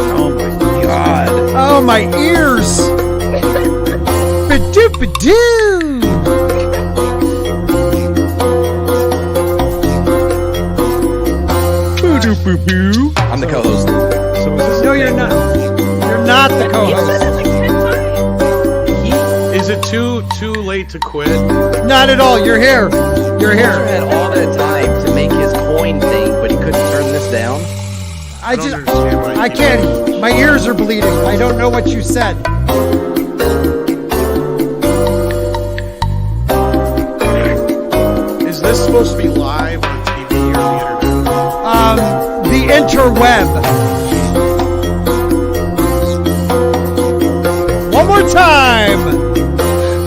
Oh my god. Oh, my ears. Ba-doo-ba-doo. Boo-doo-boo-boo. I'm the co-host. No, you're not. You're not the co-host. Is it too late to quit? Not at all. You're here. You're He here. had all that time to make his coin thing, but he couldn't turn this down. I don't just, understand why you I can't. My ears are bleeding. I don't know what you said. Is this supposed to be live on TV or the internet? The interweb. One more time.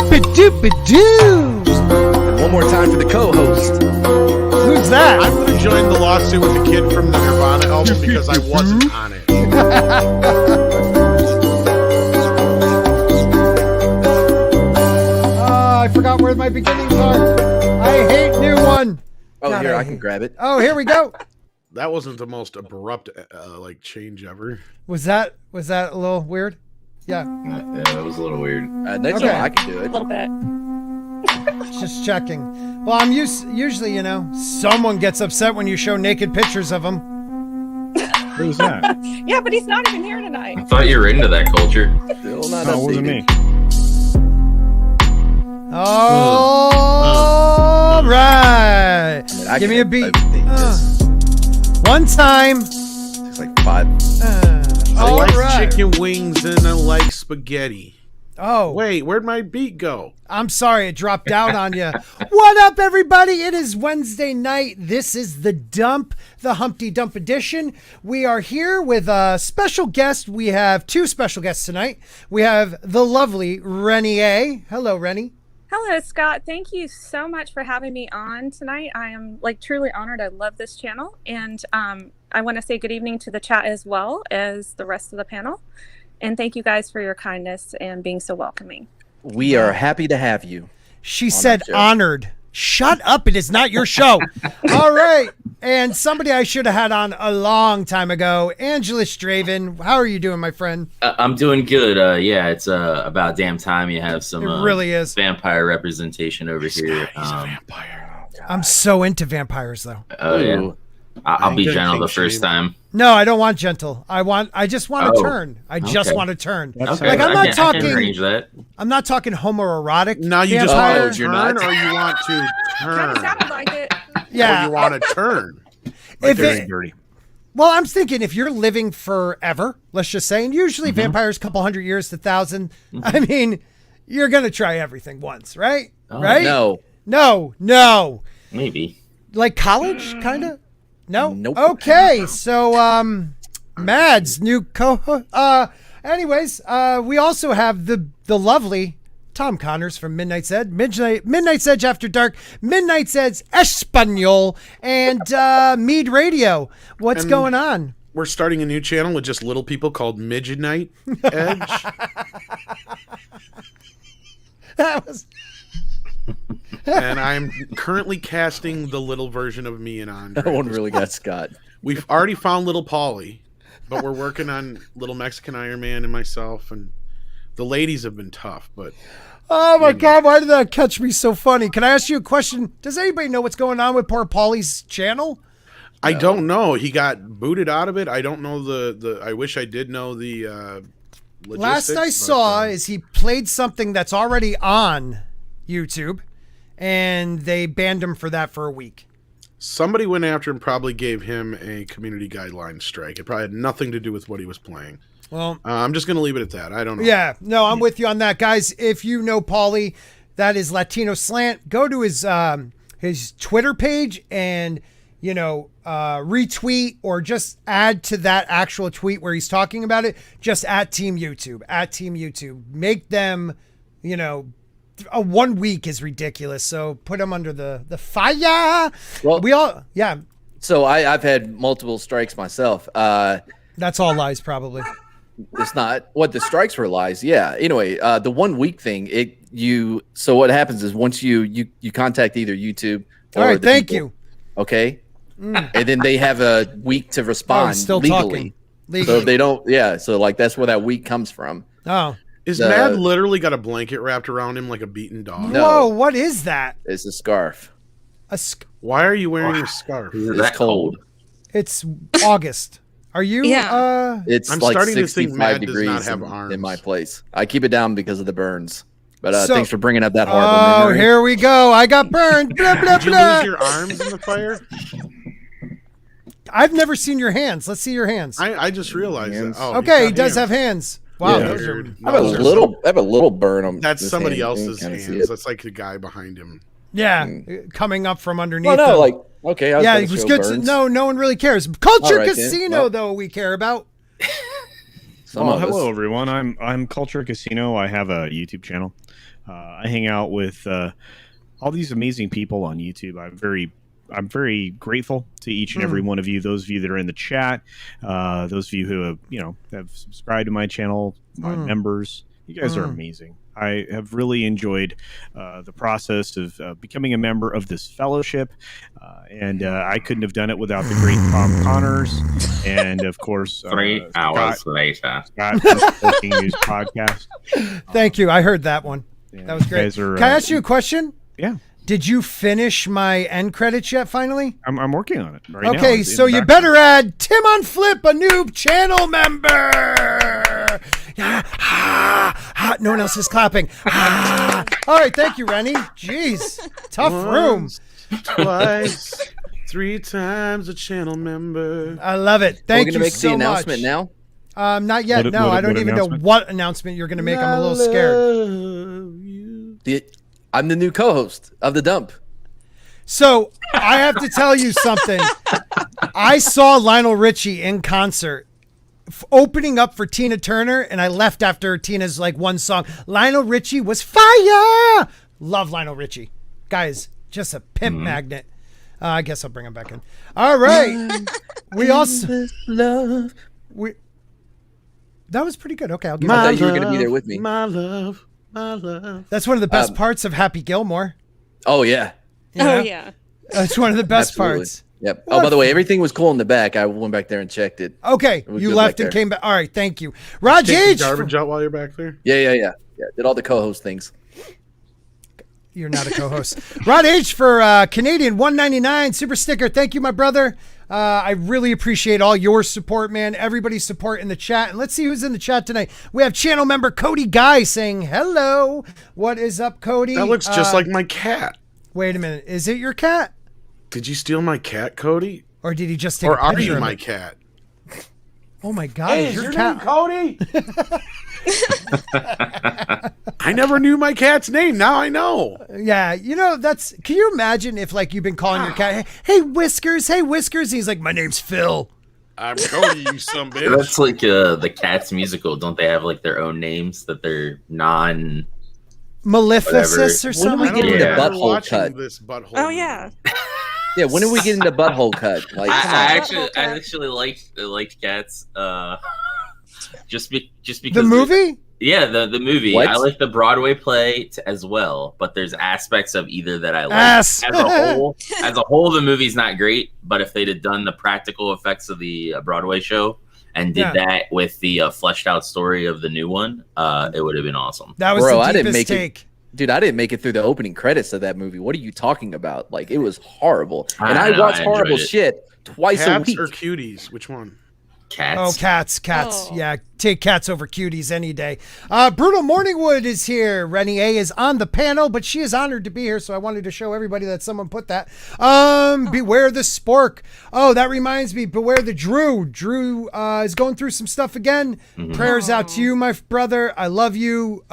Ba-doo-ba-doo. And one more time for the co-host. Who's that? I'm going to join the lawsuit with the kid from the Nirvana album because I wasn't on it. I forgot where my beginnings are. I hate new one. Oh, God, here, I can grab it. Oh, here we go. That wasn't the most abrupt change ever. Was that a little weird? Yeah. Yeah, that was a little weird. Next Okay. time I can do A it. little bit. Just checking. Well, I'm usually, someone gets upset when you show naked pictures of them. Who's that? Yeah, but he's not even here tonight. I thought you were into that culture. Still not No, it wasn't updated. me. All right. I mean, I Give can me a beat. update this. One time. It's like 5. I All like right. chicken wings and I like spaghetti. Oh, Wait, where'd my beat go? I'm sorry, it dropped out on you. What up, everybody? It is Wednesday night. This is the Dump, the Humpty Dump edition. We are here with a special guest. We have 2 special guests tonight. We have the lovely Reni A. Hello, Reni. Hello, Scott. Thank you so much for having me on tonight. I am truly honored. I love this channel. And I want to say good evening to the chat as well as the rest of the panel. And thank you guys for your kindness and being so welcoming. We are happy to have you. She said show. honored. Shut up. It is not your show. All right. And somebody I should have had on a long time ago, Angela Straven. How are you doing, my friend? I'm doing good. Yeah, it's about damn time you have some It really is. vampire representation over here. He's a vampire. I'm so into vampires, though. Oh yeah, Ooh. I'll be Good gentle thing the she first didn't- time. No, I don't want gentle. I just want to Oh, turn. I just okay. want to turn. That's Okay, Like, I'm I not can talking- arrange that. I'm not talking homoerotic. Now you just vampire. want to you're turn not? or you want to Kind turn? of sounded like it. Or Yeah. you want to turn? If Dirty, it- dirty. Well, I'm thinking if you're living forever, let's just say, and usually vampires, couple hundred years to 1,000. I mean, you're gonna try everything once, right? Oh, right? No. No. Maybe. Like college, kind of. No. Nope. Okay, so Mads, new anyways, we also have the lovely Tom Connors from Midnight's Edge, Midnight's Edge After Dark, Midnight's Edge Espanol, and Mead Radio. What's And- going on? We're starting a new channel with just little people called Midnight Edge. That was And I'm currently casting the little version of me and Andre. That one really got Scott. We've already found little Polly, but we're working on little Mexican Iron Man and myself, and the ladies have been tough, but Oh my God, why did that catch me so funny? Can I ask you a question? Does anybody know what's going on with poor Paulie's channel? I don't know. He got booted out of it. I don't know the I wish I did know the Last logistics, I but, saw is he played something that's already on YouTube, and they banned him for that for a week. somebody went after him, probably gave him a community guideline strike. It probably had nothing to do with what he was playing. Well, I'm just going to leave it at that. I don't know. yeah, no, I'm with you on that, guys. If you know Paulie, that is Latino Slant. Go to his Twitter page and retweet or just add to that actual tweet where he's talking about it. Just at Team YouTube. Make them, a 1 week is ridiculous. So put them under the fire. Well, yeah. So I've had multiple strikes myself. That's all lies, probably. It's not what the strikes were lies. Yeah. Anyway, the 1 week thing. So what happens is once you contact either YouTube. All right. the Thank people, you. Okay. And then they have a week to respond Still legally. talking. So if they don't, so like that's where that week comes from. Oh. Is Mad literally got a blanket wrapped around him like a beaten dog? No. Whoa, what is that? It's a scarf. Why are you wearing a scarf? It's cold. It's August. Are you? Yeah. It's I'm like starting to think 65 Mad does degrees not have in arms. my place. I keep it down because of the burns. But So- thanks for bringing up that horrible Oh, memory. here we go. I got burned. Blah, blah, Did you blah. lose your arms in the fire? I've never seen your hands. Let's see your hands. I just realized that. Oh, Okay, he got does hands. have hands. Wow, Yeah. those are. Weird. I have a little burn on. That's this somebody hand. else's You can kinda see hands. it. That's like the guy behind him. Yeah, coming up from underneath. Well, no, them. like okay. I was yeah, gonna it was show good. burns. No one really cares. Culture All right, then. Casino, Well- though, we care about. Some Well, of us. hello everyone. I'm Culture Casino. I have a YouTube channel. I hang out with all these amazing people on YouTube. I'm very grateful to each and every one of you. Those of you that are in the chat, those of you who have subscribed to my channel, my members. You guys are amazing. I have really enjoyed the process of becoming a member of this fellowship, and I couldn't have done it without the great Tom Connors, and of course 3 hours later. Scott from Sporking News Podcast. Thank you. I heard that one. Yeah, That was you great. guys are, Can I ask you a question? Yeah, Did you finish my end credits yet? Finally. I'm working on it right now. Okay, It's in so the you background. better add Tim on Flip, a new channel member. Yeah, no one else is clapping. All right, thank you, Reni. Jeez, tough room. Twice, 3 times a channel member. I love it. Thank We're you gonna make so the much. announcement now. Not yet. What- No, what- I don't what even know announcement? what announcement you're gonna make. I'm a little scared. I'm the new co-host of the Dump. So I have to tell you something. I saw Lionel Richie in concert opening up for Tina Turner, and I left after Tina's like one song. Lionel Richie was fire. Love Lionel Richie. Guys, just a pimp magnet. I guess I'll bring him back in. All right. We also Love. that was pretty good. Okay, I'll give I you thought that. you were gonna be there with me. My love, my love. That's one of the best parts of Happy Gilmore. Oh yeah. You know? Oh yeah. That's one of the best Absolutely. parts. Yep. Oh, by the way, everything was cool in the back. I went back there and checked it. Okay, was you good left back and there. came back. All right, thank you. Raj Take H. the garbage out while you're back there. Yeah. Did all the co-host things. You're not a co-host. Rod H for Canadian 199 super sticker. Thank you, my brother. I really appreciate all your support, man. Everybody's support in the chat. And let's see who's in the chat tonight. We have channel member Cody Guy saying hello. What is up, Cody? That looks just like my cat. Wait a minute. Is it your cat? Did you steal my cat, Cody? Or did he just take Or a are picture you of my it? cat? Oh my God, is your cat? Cody? I never knew my cat's name. Now I know. Yeah, you know, that's, can you imagine if like you've been calling your cat, hey Whiskers, hey Whiskers. And he's like, my name's Phil. I'm Cody, you some bitch. That's like the Cats musical. Don't they have like their own names that they're non? Maleficus or When something. we I get don't into Yeah. remember butthole watching cut? this butthole. Oh movie. yeah. Yeah, when did we get into butthole cut? Like, come I on. actually liked Cats. Just because The movie? Yeah, the movie. What? I like the Broadway play as well, but there's aspects of either that I like. Ass. As a whole, the movie's not great. But if they'd have done the practical effects of the Broadway show and did that with the fleshed out story of the new one, it would have been awesome. That was Bro, the I deepest didn't make take. it. Dude, I didn't make it through the opening credits of that movie. What are you talking about? Like, it was horrible. And I I know, watch I enjoyed horrible it. shit twice a Cats week. or cuties? Which one? Cats. Oh, cats. Oh. Yeah, take cats over cuties any day. Brutal Morningwood is here. Reni A is on the panel, but she is honored to be here, so I wanted to show everybody that someone put that. Beware the Spork. Oh, that reminds me. Beware the Drew. Drew is going through some stuff again. Prayers out to you, my brother. I love you.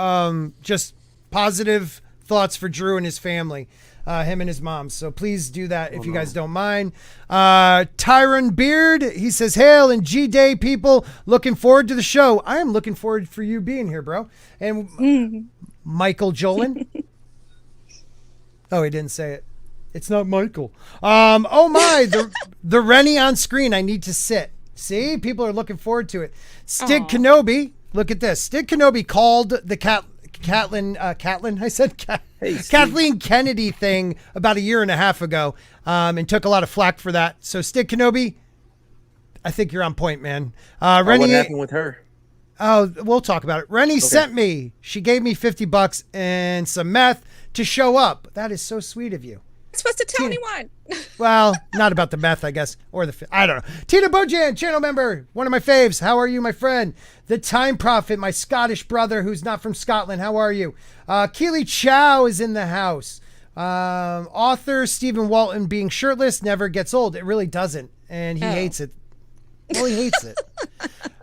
Just positive thoughts for Drew and his family. Him and his mom. So please do that if you guys don't mind. Tyron Beard, he says, hail and G-Day people. Looking forward to the show. I am looking forward for you being here, bro. And Michael Jolin. Oh, he didn't say it. It's not Michael. Oh my, the Reni on screen. I need to sit. See, people are looking forward to it. Stig Kenobi, look at this. Stig Kenobi called the Kathleen, I said Kathleen Kennedy thing about a year and a half ago, and took a lot of flack for that. So Stig Kenobi, I think you're on point, man. What Reni, happened with her? oh, we'll talk about it. Reni sent me. She gave me $50 and some meth to show up. That is so sweet of you. I'm supposed to tell anyone. Well, not about the meth, I guess, or I don't know. Tina Bojan, channel member, one of my faves. How are you, my friend? The Time Prophet, my Scottish brother who's not from Scotland. How are you? Keely Chow is in the house. Author Stephen Walton, being shirtless never gets old. It really doesn't, and he hates it. Well, he hates it.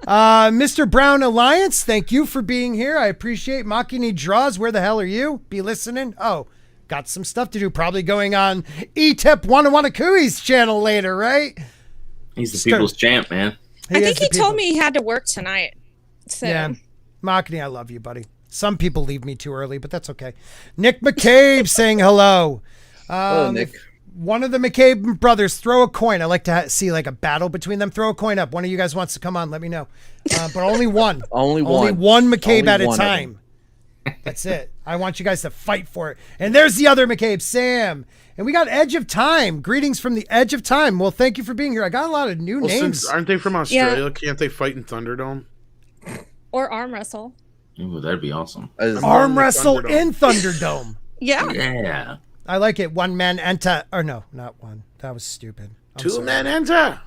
Mr. Brown Alliance, thank you for being here. I appreciate. Makini Draws, where the hell are you? Be listening. Oh, got some stuff to do. Probably going on Etep Wanawanakui's channel later, right? He's the people's champ, man. I think he told me he had to work tonight. So. Yeah. Makini, I love you, buddy. Some people leave me too early, but that's okay. Nick McCabe saying hello. Hello, Nick. One of the McCabe brothers, throw a coin. I like to see like a battle between them. Throw a coin up. One of you guys wants to come on, let me know. But only one. Only one McCabe Only at a one of time. That's it. I want you guys to fight for it. And there's the other McCabe, Sam. And we got Edge of Time. Greetings from the Edge of Time. Well, thank you for being here. I got a lot of new names. Since, aren't they from Australia? Can't they fight in Thunderdome? Or arm wrestle. Ooh, that'd be awesome. Arm wrestle in Thunderdome. Yeah. Yeah. I like it. One man enter. Or no, not one. That was stupid. Two men enter.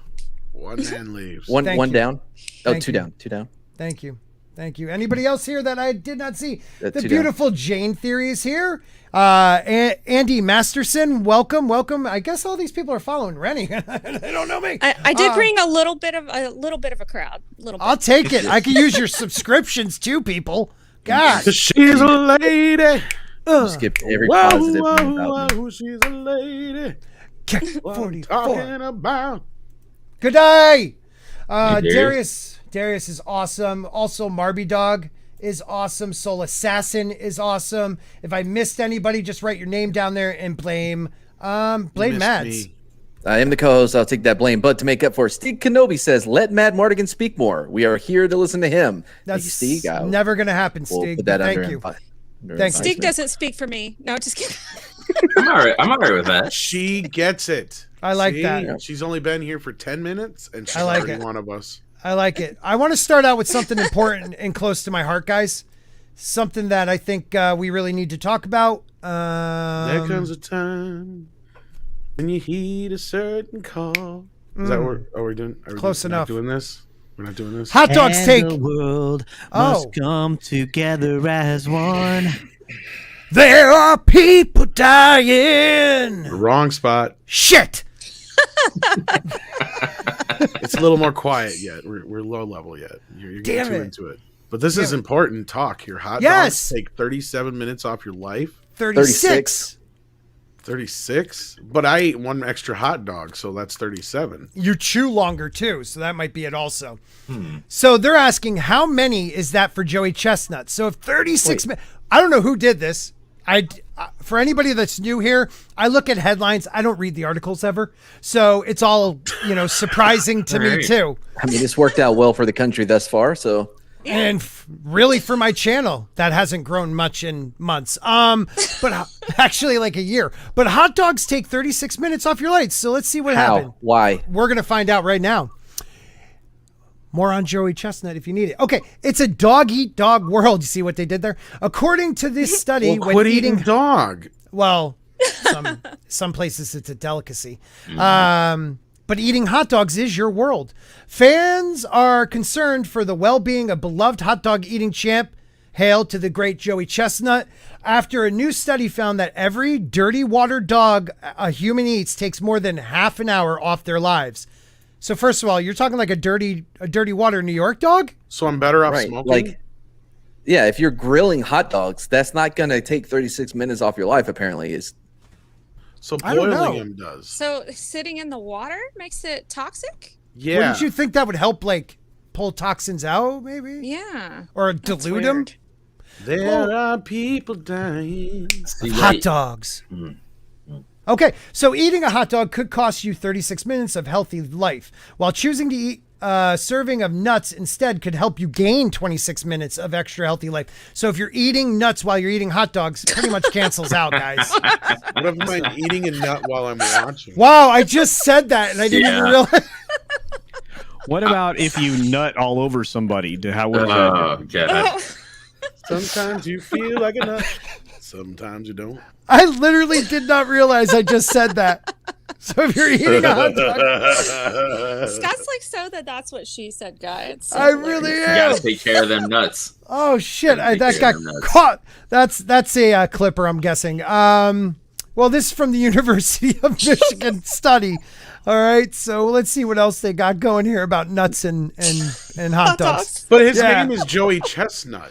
One man leaves. One you. down. Oh, Thank two you. down. Two down. Thank you. Thank you. Anybody else here that I did not see? The two beautiful Jayne Theory is here. Andy Masterson, welcome. I guess all these people are following Reni. They don't know me. I did bring a little bit of a crowd. I'll take it. I can use your subscriptions too, people. Gosh. She's a lady. Skip every positive. She's a lady. 44. Talking about. Good day. Hey, Darius is awesome. Also, Marby Dog is awesome. Soul Assassin is awesome. If I missed anybody, just write your name down there and blame Mads. I am the co-host. I'll take that blame. But to make up for it, Steve Kenobi says, let Mad Martigan speak more. We are here to listen to him. That's Thank you, Steve. never going to happen, We'll Steve. put that Thank under you. Thanks. Steve doesn't speak for me. No, just kidding. I'm all right with that. She gets it. I like that. She's only been here for 10 minutes, and she's I like already it. one of us. I like it. I want to start out with something important and close to my heart, guys. Something that I think we really need to talk about. There comes a time when you heed a certain call. Is that what we're doing? Are we Close enough. Doing this? We're not doing this. Hot dogs take. The world must come together as one. There are people dying. Wrong spot. Shit. It's a little more quiet yet. We're low level yet. You're Damn getting too it. into it. But this is important talk here. Hot Yes. dogs take 37 minutes off your life. 36. 36? But I ate one extra hot dog, so that's 37. You chew longer too, so that might be it also. So they're asking how many is that for Joey Chestnut? So if 36 minutes, I don't know who did this. For anybody that's new here, I look at headlines. I don't read the articles ever. So it's all, surprising to me too. I mean, it's worked out well for the country thus far, so. And really for my channel, that hasn't grown much in months. But actually like a year. But hot dogs take 36 minutes off your lights. So let's see what happened. Why? We're going to find out right now. More on Joey Chestnut if you need it. Okay, it's a dog-eat-dog world. You see what they did there? According to this study, Well, quit eating dog. Well, some places it's a delicacy. But eating hot dogs is your world. Fans are concerned for the well-being of beloved hot dog eating champ. Hail to the great Joey Chestnut. After a new study found that every dirty water dog a human eats takes more than half an hour off their lives. So first of all, you're talking like a dirty water New York dog? So I'm better off Right. smoking? Like, yeah, if you're grilling hot dogs, that's not going to take 36 minutes off your life, apparently. So I don't know. boiling them does. So sitting in the water makes it toxic? Yeah. Wouldn't you think that would help, like, pull toxins out, maybe? Yeah. Or That's dilute them? weird. There are people dying. See, Hot wait. dogs. Okay, so eating a hot dog could cost you 36 minutes of healthy life, while choosing to eat a serving of nuts instead could help you gain 26 minutes of extra healthy life. So if you're eating nuts while you're eating hot dogs, it pretty much cancels out, guys. What if I'm eating a nut while I'm watching? Wow, I just said that and I didn't even realize. What about if you nut all over somebody? What does that do? God. Sometimes you feel like a nut. Sometimes you don't. I literally did not realize I just said that. So if you're eating a hot dog, Scott's like, so that's what she said, guy. It's so I hilarious. really You am. gotta take care of them nuts. Oh shit! Take That care got of them nuts. caught. That's a clipper, I'm guessing. Well, this is from the University of Michigan study. All right, so let's see what else they got going here about nuts and hot dogs. But his Yeah. name is Joey Chestnut.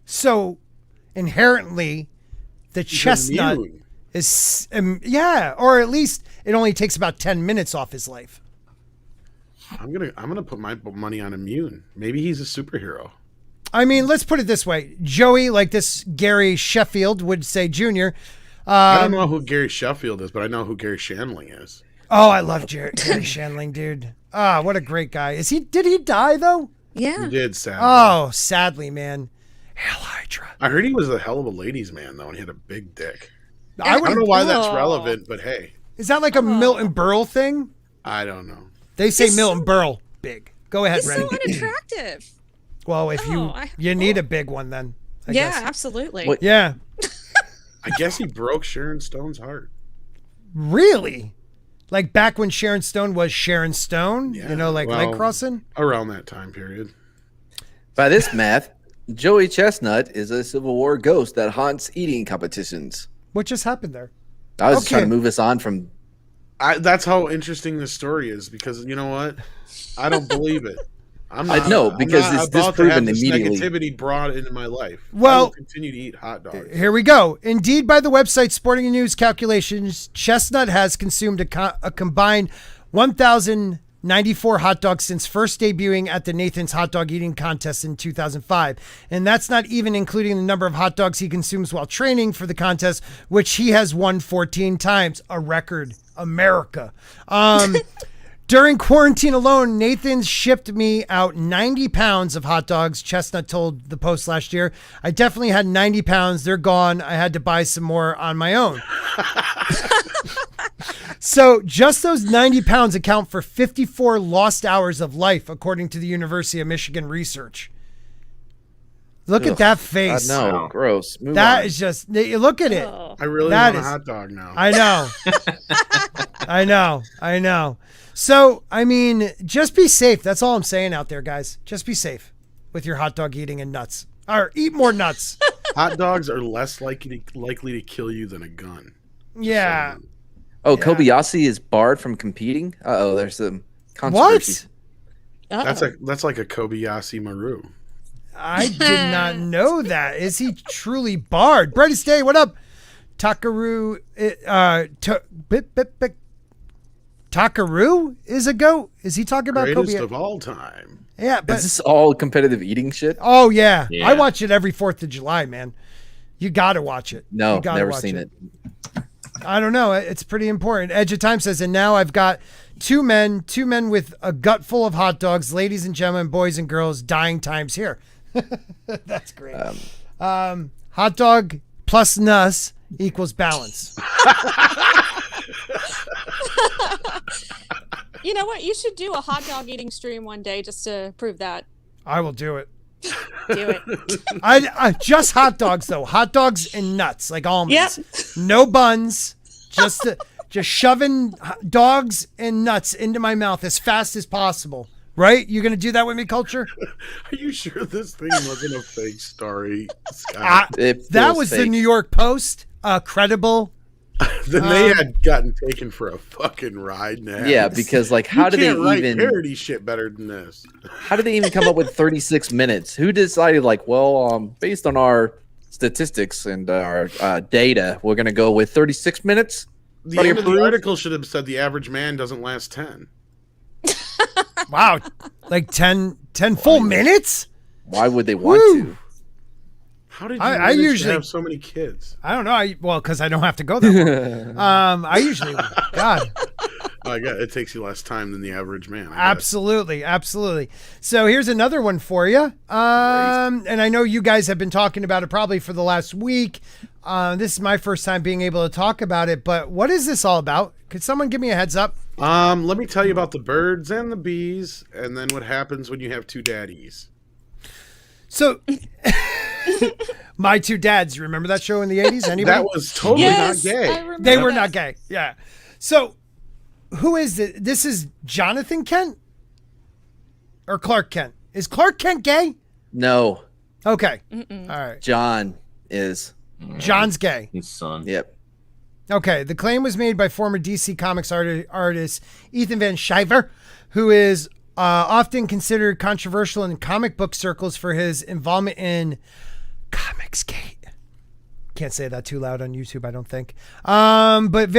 So inherently, the He's chestnut immune. is or at least it only takes about 10 minutes off his life. I'm gonna put my money on immune. Maybe he's a superhero. I mean, let's put it this way. Joey, like this Gary Sheffield would say Jr. I don't know who Gary Sheffield is, but I know who Gary Shandling is. Oh, I love Gary Shandling, dude. Ah, what a great guy. Did he die though? Yeah. He did, sadly. Oh, sadly, man. Hail Hydra. I heard he was a hell of a ladies' man, though, and he had a big dick. I I don't know would. why that's Oh. relevant, but hey, Is that like a Milton Berle thing? I don't know. They say He's Milton Berle big. Go ahead, He's Ren. so unattractive. Well, if you need a big one, then I Yeah, guess. absolutely. What- Yeah. I guess he broke Sharon Stone's heart. Really? Like back when Sharon Stone was Sharon Stone? Yeah, You know, like well- leg crossing? Around that time period. By this math, Joey Chestnut is a Civil War ghost that haunts eating competitions. What just happened there? I was just trying Okay. to move us on from. That's how interesting this story is, because you know what? I don't believe it. I'm I know, because I'm not it's about to have disproven this immediately. negativity brought into my life. I Well- will continue to eat hot dogs. Here we go. Indeed, by the website Sporting News calculations, Chestnut has consumed a combined 1,094 hot dogs since first debuting at the Nathan's Hot Dog Eating Contest in 2005. And that's not even including the number of hot dogs he consumes while training for the contest, which he has won 14 times. A record. America. During quarantine alone, Nathan shipped me out 90 pounds of hot dogs, Chestnut told the Post last year. I definitely had 90 pounds. They're gone. I had to buy some more on my own. So just those 90 pounds account for 54 lost hours of life, according to the University of Michigan research. Look at that face. No, Wow. gross. Move That on. is just, look at it. Oh. I really That want is- a hot dog now. I know. I know. So, I mean, just be safe. That's all I'm saying out there, guys. Just be safe with your hot dog eating and nuts. Or eat more nuts. Hot dogs are less likely to kill you than a gun. Yeah. Oh, Kobayashi is barred from competing. There's some What? controversy. That's like a Kobayashi Maru. I did not know that. Is he truly barred? Brightest Day, what up? Takaru, Takaru is a goat? Is he talking about Greatest Kobe? of all time. Yeah, Is but this all competitive eating shit? oh yeah. Yeah. I watch it every 4th of July, man. You got to watch it. No, You gotta never watch seen it. I don't know. It's pretty important. Edge of Time says, and now I've got two men with a gut full of hot dogs, ladies and gentlemen, boys and girls, dying times here. That's great. Hot dog plus nuss equals balance. You know what? You should do a hot dog eating stream one day just to prove that. I will do it. Do it. I just hot dogs though. Hot dogs and nuts, like almonds. Yep. No buns. Just shoving dogs and nuts into my mouth as fast as possible. Right? You gonna do that with me, Culture? Are you sure this thing wasn't a fake story, Scott? It That feels was the fake. New York Post. Credible. Then they had gotten taken for a fucking ride now. Yeah, because like, how you do they can't write even? parody shit better than this? How did they even come up with 36 minutes? Who decided, like, well, based on our statistics and our data, we're gonna go with 36 minutes? The Buddy end of the approved? article should have said the average man doesn't last 10. Wow. Like 10 full minutes? Why would they want Woo. to? How did you I manage usually- to have so many kids? I don't know. Well, because I don't have to go that long. I usually, God, Oh, I got it takes you less time than the average man. I guess. absolutely. So here's another one for you. And I know you guys have been talking about it probably for the last week. This is my first time being able to talk about it, but what is this all about? Could someone give me a heads up? Let me tell you about the birds and the bees, and then what happens when you have two daddies. So, My Two Dads. You remember that show in the 80s? Anybody? That was totally not gay. They were not gay. Yeah. So, who is it? This is Jonathan Kent or Clark Kent? Is Clark Kent gay? No, Okay. All right. John is. John's gay. His son. Yep. Okay. The claim was made by former DC Comics artist Ethan Van Sciver, who is often considered controversial in comic book circles for his involvement in Comicsgate. Can't say that too loud on YouTube, I don't think. But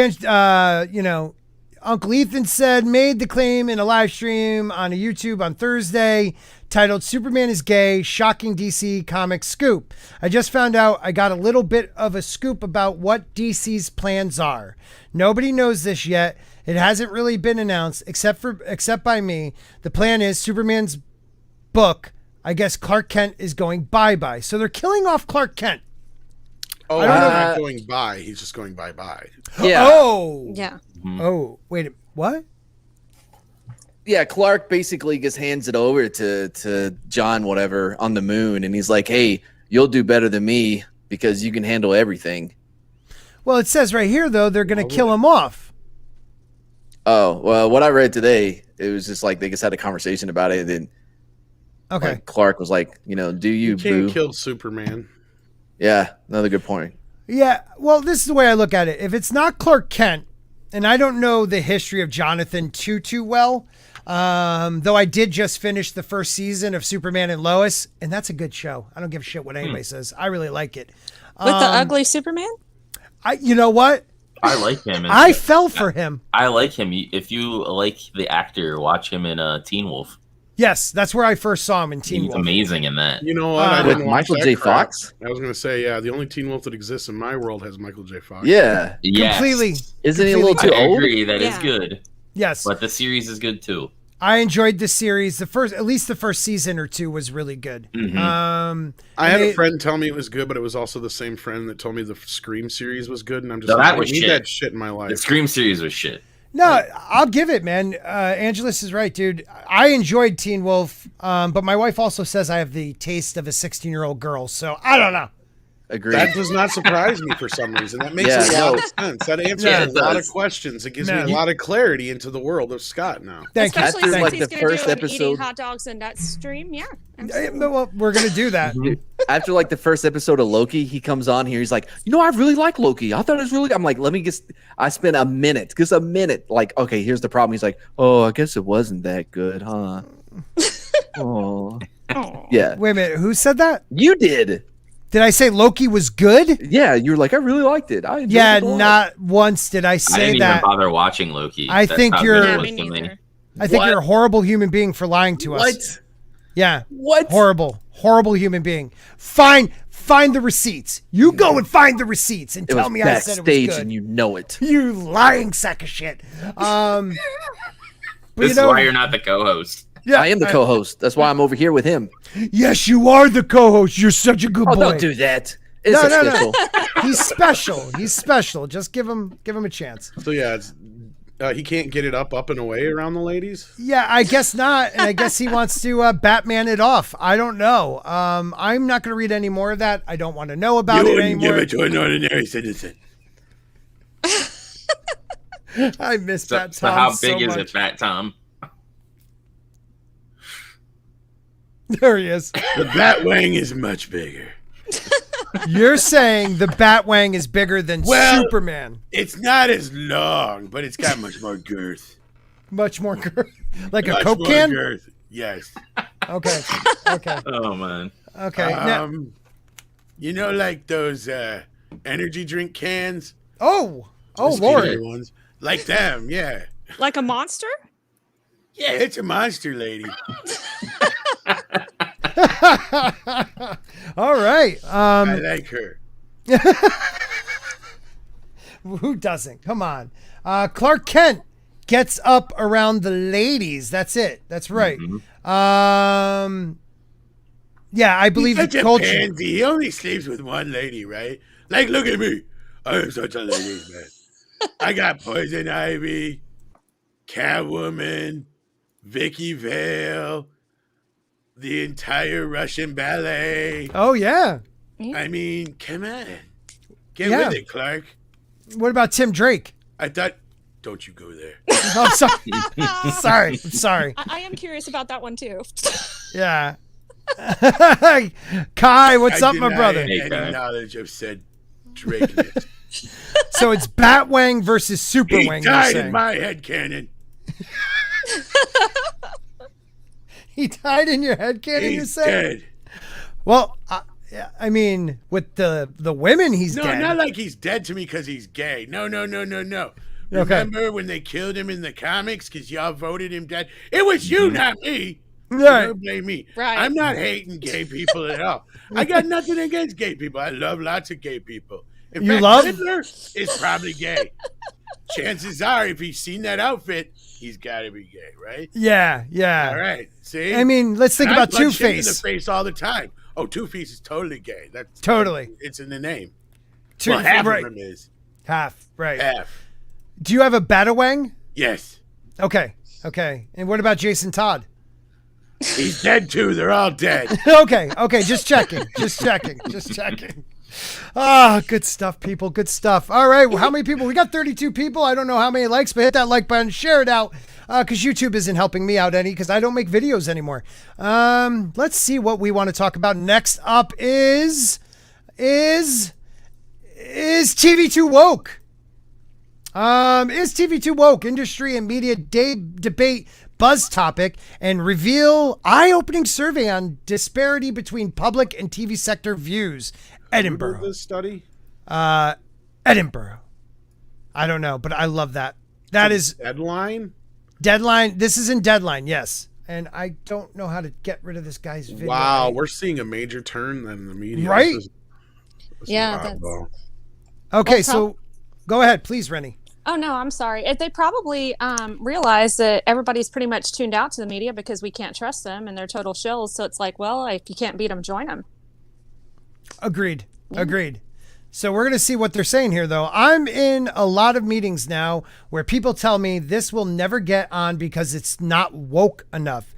Uncle Ethan made the claim in a live stream on a YouTube on Thursday titled Superman is Gay, Shocking DC Comics Scoop. I just found out I got a little bit of a scoop about what DC's plans are. Nobody knows this yet. It hasn't really been announced except by me. The plan is Superman's book, I guess Clark Kent is going bye-bye. So they're killing off Clark Kent. Oh, he's not going by. He's just going bye-bye. Yeah. Oh. Yeah. Oh, wait. What? Yeah, Clark basically just hands it over to John, whatever, on the moon, and he's like, "Hey, you'll do better than me because you can handle everything." Well, it says right here though they're going to kill him off. Oh, well, what I read today, it was just like they just had a conversation about it, and Okay. like, Clark was like, "Do you, You can't boo?" kill Superman. Yeah, another good point. Yeah, well, this is the way I look at it. If it's not Clark Kent, and I don't know the history of Jonathan too well, though I did just finish the first season of Superman and Lois, and that's a good show. I don't give a shit what anybody says. I really like it. With the ugly Superman? You know what? I like him. I fell for him. I like him. If you like the actor, watch him in Teen Wolf. Yes, that's where I first saw him in Teen He's Wolf. amazing in that. You know what? I With didn't watch Michael that J. crap. Fox? I was going to say, yeah, the only Teen Wolf that exists in my world has Michael J. Fox. Yeah, Yes. Completely. isn't he a little too I old? agree that is Yeah. good, Yes. but the series is good too. I enjoyed the series. At least the first season or two was really good. Mhm. I had and a friend tell me it was good, but it was also the same friend that told me the Scream series was good, and I'm just No, like, that I was need shit. that shit in my life. The Scream series was shit. No, I'll give it, man. Angelus is right, dude. I enjoyed Teen Wolf, but my wife also says I have the taste of a 16-year-old girl, so I don't know. Agreed. That does not surprise me for some reason. That makes Yeah, a lot no. of sense. That answers Yeah, a it lot does. of questions. It gives No. me a lot of clarity into the world of Scott now. Thank you. Especially After, since like, he's the going to first do an eating episode- hot dogs and nuts stream. Yeah. Thank absolutely. you. Well, we're going to do that. After like the first episode of Loki, he comes on here. He's like, I really like Loki. I thought it was really. I'm like, I spent a minute, Like, okay, here's the problem. He's like, oh, I guess it wasn't that good, huh? Oh, yeah. Wait a minute. Who said that? You did. Did I say Loki was good? Yeah, you were like, I really liked it. I enjoyed Yeah, it a lot. not once did I I say didn't that. even bother watching Loki. I That's think how you're- good it Yeah, was me to me. neither. I think What? you're a horrible human being for lying to us. What? Yeah. What? Horrible human being. Find the receipts. You go and find the receipts and It tell was me I said it was backstage, good. and you know it. You lying sack of shit. But This you know, is why you're not the co-host. yeah, I am the co-host. That's why I'm over here with him. Yes, you are the co-host. You're such a good Oh, boy. don't do that. It's No, no. official. He's special. He's special. Just give him a chance. So yeah, he can't get it up and away around the ladies. Yeah, I guess not. And I guess he wants to Batman it off. I don't know. I'm not going to read any more of that. I don't want to know about it anymore. to an ordinary citizen. I miss So, Fat so Tom how so big is much. it, Fat Tom? There he is. The Batwing is much bigger. You're saying the Batwang is bigger than Well- Superman. It's not as long, but it's got much more girth. Much more girth. Like a Much Coke more can? girth. Yes. Okay. Okay. Oh man. Okay. Now, You know, like those energy drink cans. oh Those Lord. cuter ones, like them. Yeah. Like a monster? Yeah, it's a monster lady. All right. I like her. Who doesn't? Come on. Clark Kent gets up around the ladies. That's it. That's right. Mm-hmm. Yeah, I believe He's the such a culture. pansy. He only sleeps with one lady, right? Like, look at me. I am such a ladies man. I got Poison Ivy, Catwoman, Vicky Vale, the entire Russian ballet. Oh yeah. I mean, come on. Get Yeah. with it, Clark. What about Tim Drake? I thought, don't you go there. Oh, sorry. I'm sorry. I am curious about that one too. Yeah. Kai, what's up, my deny brother? Any knowledge of said Drakeness. So it's Batwang versus Super He Wang. you're died saying. in my head cannon. He died in your head cannon, you He's said? dead. Well, I mean, with the women, he's No, dead. not like he's dead to me because he's gay. No. Okay. Remember when they killed him in the comics because y'all voted him dead? It was you, not me. Right. Don't blame me. Right. I'm not hating gay people at all. I got nothing against gay people. I love lots of gay people. In You fact, love- Hitler is probably gay. Chances are, if he's seen that outfit, he's got to be gay, right? Yeah. All right. See? I mean, let's think And I about punch him in the Two-Face. face all the time. Oh, Two-Face is totally gay. That's Totally. It's in the name. Two- Well, half right. of him is. Half, right. Half. Do you have a Batawang? Yes. Okay. And what about Jason Todd? He's dead too. They're all dead. Okay, just checking. Ah, good stuff, people. Good stuff. All right, well, how many people? We got 32 people. I don't know how many likes, but hit that like button, share it out, because YouTube isn't helping me out any, because I don't make videos anymore. Let's see what we want to talk about. Next up is TV2 woke. Is TV2 woke? Industry and media debate buzz topic and reveal eye-opening survey on disparity between public and TV sector views. Edinburgh. This study? Edinburgh. I don't know, but I love that. That is Deadline. Deadline. This is in Deadline, yes. And I don't know how to get rid of this guy's video. Wow, we're seeing a major turn then in the media. Right? This is Yeah, oddball. Okay, Well, so go ahead, please, Reni. Oh no, I'm sorry. They probably realize that everybody's pretty much tuned out to the media because we can't trust them and they're total shills. So it's like, well, if you can't beat them, join them. Agreed. So we're going to see what they're saying here, though. I'm in a lot of meetings now where people tell me this will never get on because it's not woke enough.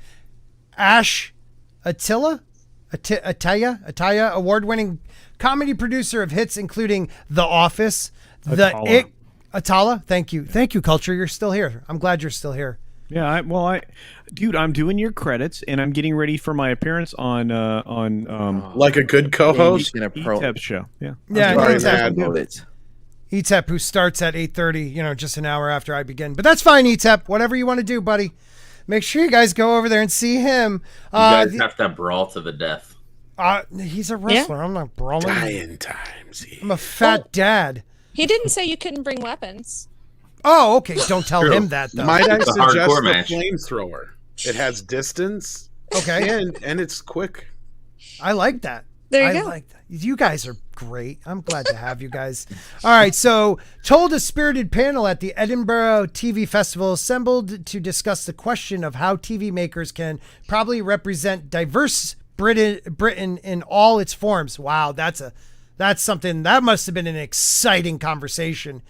Ash Ataya, award-winning comedy producer of hits including The Office, Atala. Thank you, Culture. You're still here. I'm glad you're still here. Yeah, dude, I'm doing your credits and I'm getting ready for my appearance on Like a good co-host. ETEP's show. Yeah. Yeah, sorry, ETEP, man. ETEP, who starts at 8:30, just an hour after I begin. But that's fine, ETEP. Whatever you want to do, buddy. Make sure you guys go over there and see him. You guys have to brawl to the death. He's a wrestler. I'm not brawling. Dying times. I'm a fat dad. He didn't say you couldn't bring weapons. Oh, okay. Don't tell him that, though. Might I It's a suggest hardcore the match. flamethrower? It has distance. Okay. And it's quick. I like that. There you I go. like that. You guys are great. I'm glad to have you guys. All right. So, told a spirited panel at the Edinburgh TV Festival assembled to discuss the question of how TV makers can probably represent diverse Britain in all its forms. Wow. That's something that must have been an exciting conversation.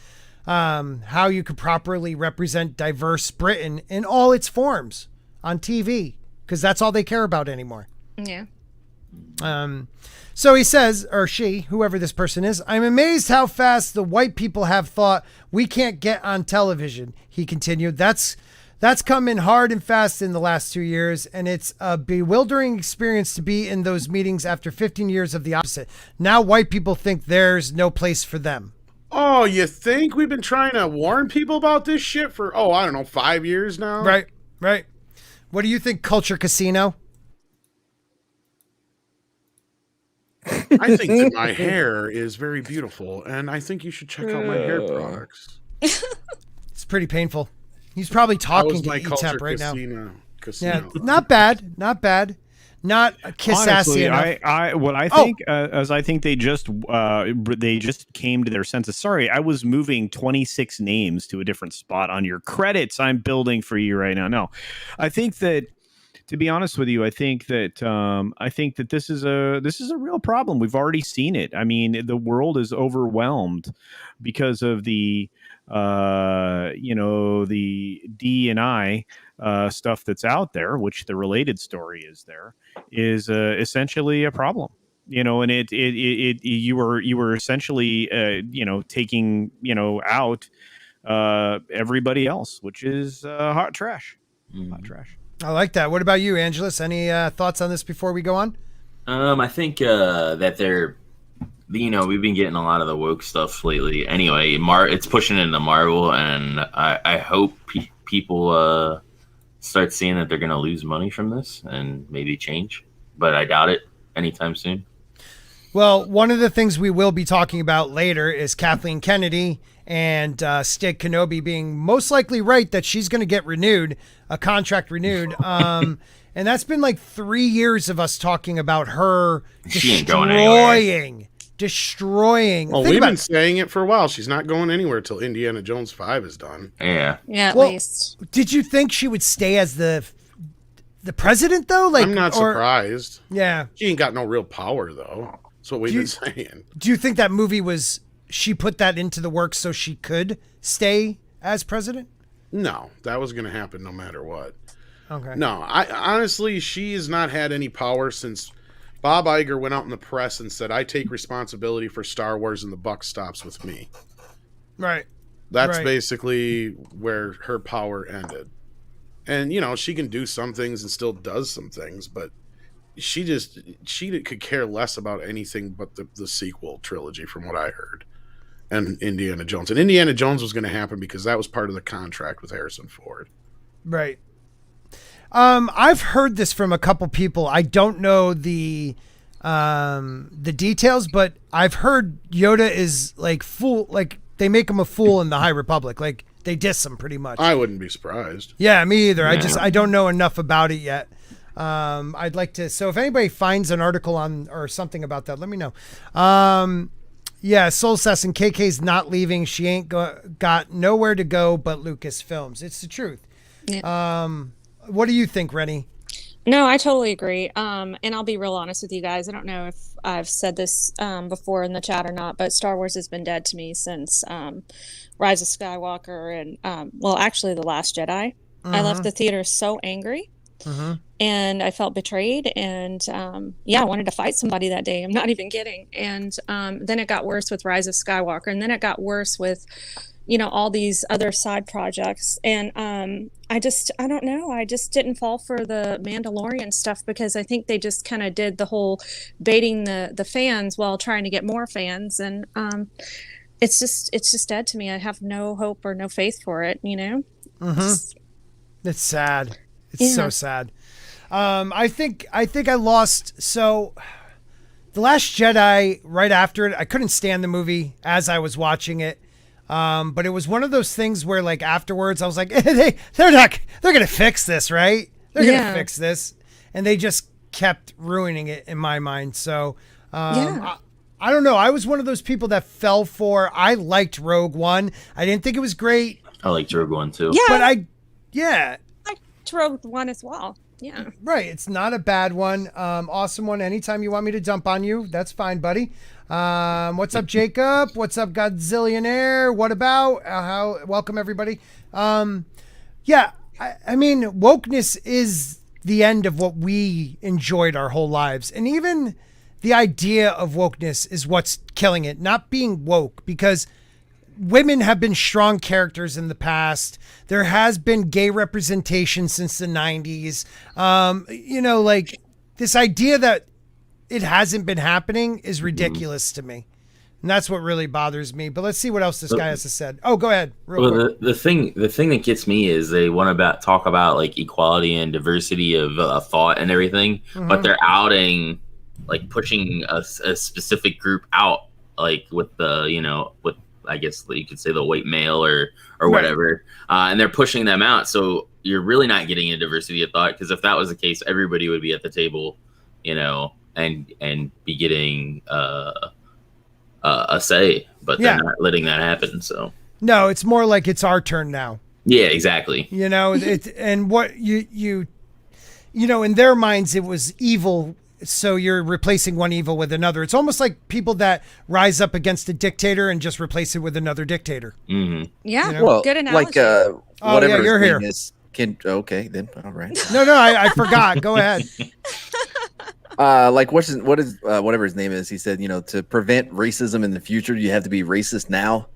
How you could properly represent diverse Britain in all its forms on TV, because that's all they care about anymore. Yeah. So he says, or she, whoever this person is, I'm amazed how fast the white people have thought we can't get on television. He continued, that's come in hard and fast in the last 2 years, and it's a bewildering experience to be in those meetings after 15 years of the opposite. Now white people think there's no place for them. Oh, you think we've been trying to warn people about this shit for, I don't know, 5 years now? Right. What do you think, Culture Casino? I think that my hair is very beautiful, and I think you should check out my hair products. It's pretty painful. He's probably That talking was to my ETEP culture right now. casino. Yeah, not bad. Not kiss assy Honestly, enough. I think I think they just came to their senses. Sorry, I was moving 26 names to a different spot on your credits I'm building for you right now. No, I think that to be honest with you, I think that this is a real problem. We've already seen it. I mean, the world is overwhelmed because of the the D&I stuff that's out there, which the related story is essentially a problem. And you were essentially taking out everybody else, which is hot trash. Hot trash. I like that. What about you, Angelus? Any thoughts on this before we go on? I think that they're, we've been getting a lot of the woke stuff lately. Anyway, it's pushing into Marvel, and I hope people start seeing that they're going to lose money from this and maybe change. But I doubt it anytime soon. Well, one of the things we will be talking about later is Kathleen Kennedy and Stig Kenobi being most likely right that she's going to get a contract renewed. And that's been like 3 years of us talking about her destroying. Well, we've been saying it for a while. She's not going anywhere till Indiana Jones 5 is done. Yeah. Yeah, at least. Did you think she would stay as the president, though? I'm not surprised. Yeah. She ain't got no real power, though. That's what we've been saying. Do you think that movie she put that into the works so she could stay as president? No, that was going to happen no matter what. Okay. No, honestly, she has not had any power since Bob Iger went out in the press and said, I take responsibility for Star Wars and the buck stops with me. Right. That's basically where her power ended. And, she can do some things and still does some things, but she could care less about anything but the sequel trilogy from what I heard. And Indiana Jones. And Indiana Jones was going to happen because that was part of the contract with Harrison Ford. Right. I've heard this from a couple people. I don't know the details, but I've heard Yoda is they make him a fool in the High Republic. Like they diss him pretty much. I wouldn't be surprised. Yeah, me either. Yeah. I don't know enough about it yet. I'd like to. So if anybody finds an article on or something about that, let me know. Yeah, Soul Assassin KK's not leaving. She ain't got nowhere to go but Lucasfilms. It's the truth. Yeah. What do you think, Reni? No, I totally agree. And I'll be real honest with you guys. I don't know if I've said this before in the chat or not, but Star Wars has been dead to me since Rise of Skywalker and, actually The Last Jedi. I left the theater so angry. And I felt betrayed, and I wanted to fight somebody that day. I'm not even kidding. And then it got worse with Rise of Skywalker, and then it got worse with, all these other side projects. And I don't know. I just didn't fall for the Mandalorian stuff because I think they just kind of did the whole baiting the fans while trying to get more fans. And it's just dead to me. I have no hope or no faith for it. It's sad. It's so sad. I think I lost. So The Last Jedi, right after it, I couldn't stand the movie as I was watching it. But it was one of those things where like afterwards I was like, they're going to fix this, right? They're going to fix this. And they just kept ruining it in my mind. So, I don't know. I was one of those people that fell for, I liked Rogue One. I didn't think it was great. I liked Rogue One too. Yeah. But I liked Rogue One as well. Yeah. Right. It's not a bad one. Awesome one. Anytime you want me to dump on you, that's fine, buddy. What's up, Jacob? What's up, Godzillionaire? What about? Welcome, everybody. I mean, wokeness is the end of what we enjoyed our whole lives. And even the idea of wokeness is what's killing it, not being woke, because women have been strong characters in the past. There has been gay representation since the 90s. Like this idea that it hasn't been happening is ridiculous to me. And that's what really bothers me. But let's see what else this guy has to say. Oh, go ahead. Quick. The thing that gets me is they want to talk about like equality and diversity of thought and everything, but they're outing, like pushing a specific group out, like with the, with, I guess you could say the white male or whatever, and they're pushing them out. So you're really not getting a diversity of thought, because if that was the case, everybody would be at the table, and be getting a say, but they're not letting that happen. So no, it's more like it's our turn now. Yeah, exactly. It's and what you in their minds, it was evil. So you're replacing one evil with another. It's almost like people that rise up against a dictator and just replace it with another dictator. Mm-hmm. Yeah, Well, good analogy. like whatever you're his here. name is. Okay, then all right. No, I forgot. Go ahead. Like whatever his name is, he said, to prevent racism in the future, you have to be racist now,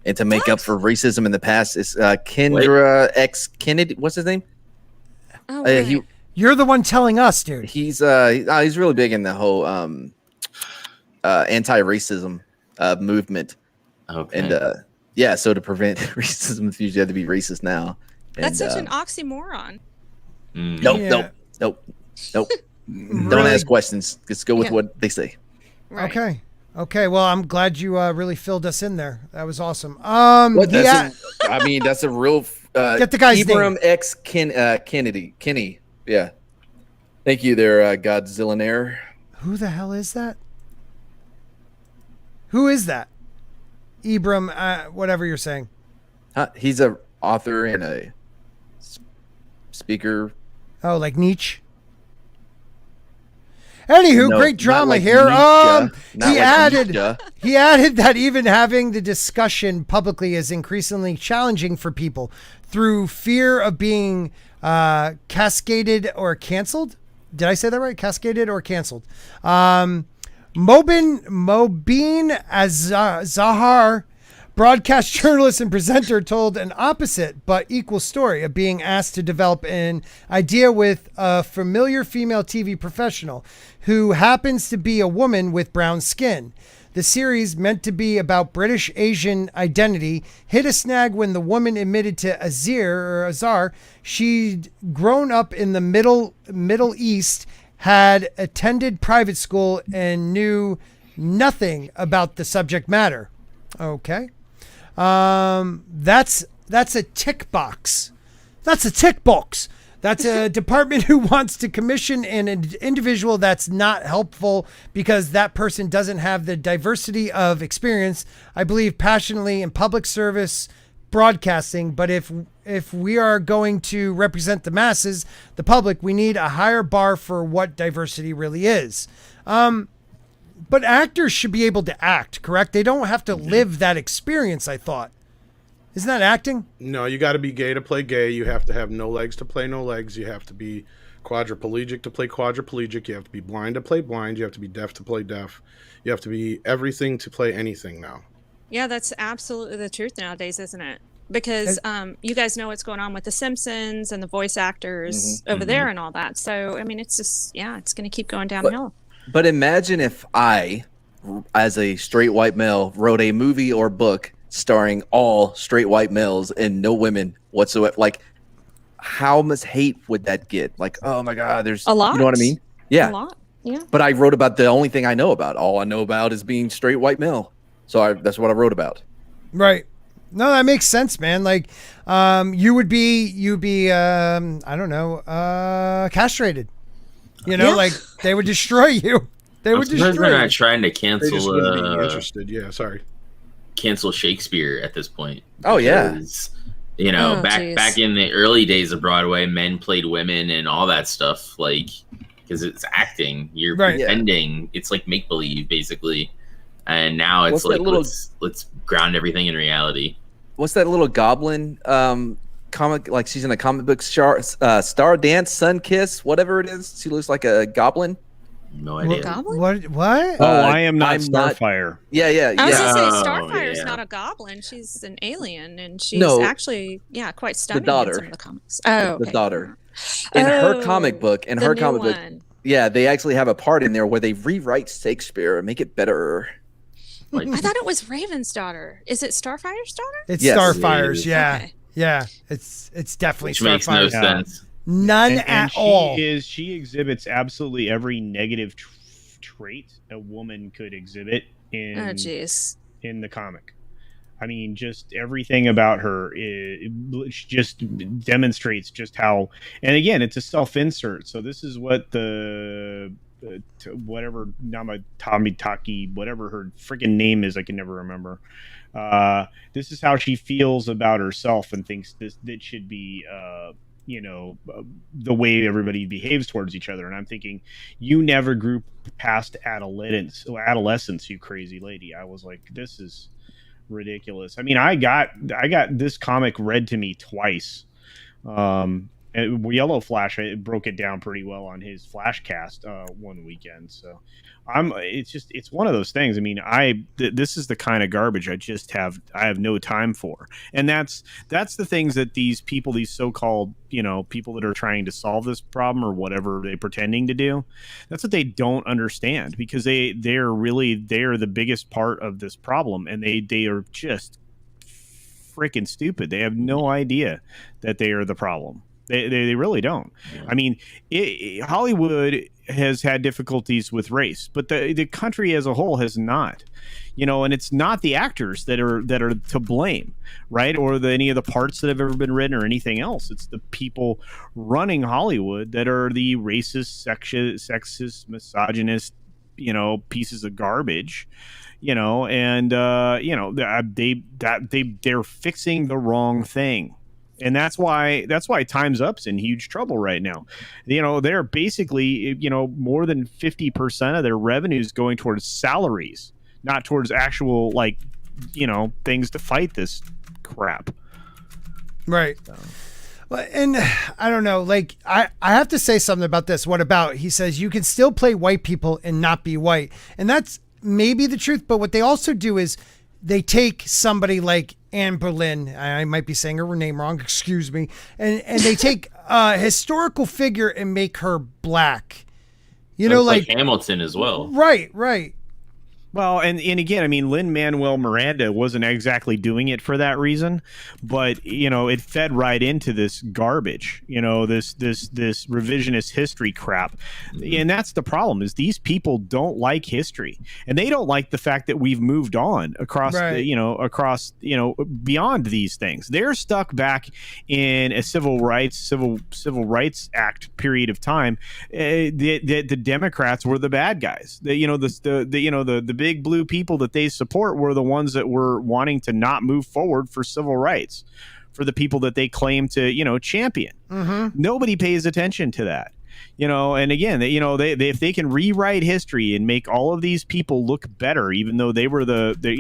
and to make up for racism in the past, it's Kendra X Kennedy. What's his name? Oh, right. You're the one telling us, dude. He's really big in the whole anti-racism movement. Okay. And so to prevent racism in the future, you have to be racist now. That's such an oxymoron. Nope. Don't Really? ask questions. Just go with what they say. Right. Okay. Well, I'm glad you really filled us in there. That was awesome. That's a real. Get the guy's Ibram name. X Kennedy. Kenny. Yeah. Thank you there, Godzillionaire. Who the hell is that? Who is that? Ibram, whatever you're saying. He's a author and a speaker. Oh, like Nietzsche. Anywho, No, great not drama like here. Nietzsche. Not He like added Nietzsche. he added that even having the discussion publicly is increasingly challenging for people through fear of being cascaded or canceled. Did I say that right? Cascaded or canceled. Mobin Zahar, broadcast journalist and presenter, told an opposite but equal story of being asked to develop an idea with a familiar female TV professional who happens to be a woman with brown skin. The series, meant to be about British Asian identity, hit a snag when the woman admitted to Azar she'd grown up in the Middle East, had attended private school, and knew nothing about the subject matter. Okay. That's a tick box. That's a tick box. That's a department who wants to commission an individual that's not helpful because that person doesn't have the diversity of experience. I believe passionately in public service broadcasting, but if we are going to represent the masses, the public, we need a higher bar for what diversity really is. But actors should be able to act, correct? They don't have to live that experience, I thought. Isn't that acting? No, you got to be gay to play gay. You have to have no legs to play no legs. You have to be quadriplegic to play quadriplegic. You have to be blind to play blind. You have to be deaf to play deaf. You have to be everything to play anything now. Yeah, that's absolutely the truth nowadays, isn't it? Because you guys know what's going on with The Simpsons and the voice actors over there and all that. So, I mean, it's just, it's going to keep going downhill. But imagine if I, as a straight white male, wrote a movie or book starring all straight white males and no women whatsoever. Like, how much hate would that get? Like, oh my God, there's a lot. You know what I mean? Yeah. A lot. Yeah. But I wrote about the only thing I know about. All I know about is being straight white male. So that's what I wrote about. Right. No, that makes sense, man. Like, you'd be I don't know, castrated. Like they would destroy you. They would destroy they're you. not trying to They just cancel wouldn't be interested. Yeah, sorry. cancel Shakespeare at this point. Oh yeah. Back in the early days of Broadway, men played women and all that stuff, like, because it's acting. You're pretending. It's like make believe, basically. And now it's like let's ground everything in reality. What's that little goblin comic? Like she's in a comic book Star Dance, Sun Kiss, whatever it is. She looks like a goblin. No idea. What? I am not Starfire. Yeah. I was gonna say Starfire's not a goblin. She's an alien, and she's actually quite stunning daughter. in some of the comics. Oh, the daughter. In her comic book, they actually have a part in there where they rewrite Shakespeare and make it better. I thought it was Raven's daughter. Is it Starfire's daughter? It's Starfire's. Yeah. Okay. Yeah. It's definitely Which Starfire's. makes no sense. None at all. She exhibits absolutely every negative trait a woman could exhibit in the comic. I mean, just everything about her just demonstrates just how. And again, it's a self-insert. So this is what whatever Namatami whatever her freaking name is, I can never remember. This is how she feels about herself and thinks that should be the way everybody behaves towards each other. And I'm thinking, you never grew past adolescence, you crazy lady. I was like, this is ridiculous. I mean, I got this comic read to me twice. Yellow Flash, it broke it down pretty well on his Flashcast one weekend. So it's one of those things. I mean, this is the kind of garbage I have no time for. And that's the things that these people, these so-called, people that are trying to solve this problem or whatever they're pretending to do, that's what they don't understand, because they're the biggest part of this problem, and they are just freaking stupid. They have no idea that they are the problem. They really don't. I mean, Hollywood has had difficulties with race, but the country as a whole has not. And it's not the actors that are to blame, right? Or any of the parts that have ever been written or anything else. It's the people running Hollywood that are the racist, sexist, misogynist, pieces of garbage. And they're fixing the wrong thing. And that's why Time's Up's in huge trouble right now. They're basically, more than 50% of their revenues going towards salaries, not towards actual, things to fight this crap. Right. Well, and I don't know, I have to say something about this. What about, he says, you can still play white people and not be white. And that's maybe the truth. But what they also do is they take somebody like Anne Boleyn, I might be saying her name wrong, excuse me, and they take a historical figure and make her black. Like Hamilton as well. Right. Well, and again, I mean, Lin-Manuel Miranda wasn't exactly doing it for that reason, but it fed right into this garbage, this revisionist history crap, and that's the problem. Is these people don't like history, and they don't like the fact that we've moved on across, beyond these things. They're stuck back in a civil rights act period of time. The Democrats were the bad guys. The big blue people that they support were the ones that were wanting to not move forward for civil rights for the people that they claim to, champion. Mm-hmm. Nobody pays attention to that. And again, they if they can rewrite history and make all of these people look better, even though they were they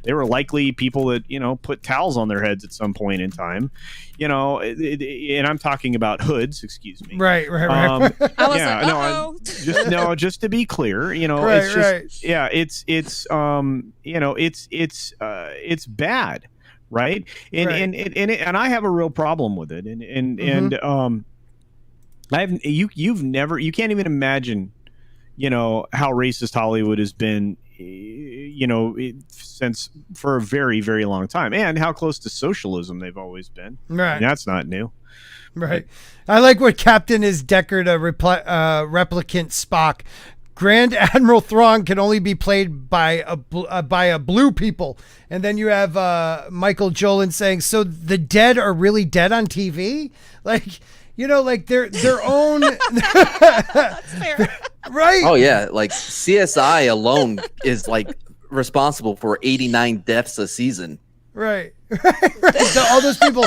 were likely people that, put towels on their heads at some point in time, and I'm talking about hoods, excuse me. Right. I was just to be clear, it's bad. Right. And I have a real problem with it. You can't even imagine, how racist Hollywood has been, since for a very, very long time, and how close to socialism they've always been. Right. And that's not new. Right. I like what Captain is Deckard, replicant Spock. Grand Admiral Thrawn can only be played by a blue people. And then you have Michael Jolan saying, so the dead are really dead on TV? Their own. That's fair. Right. Oh yeah, CSI alone is responsible for 89 deaths a season. Right. So all those people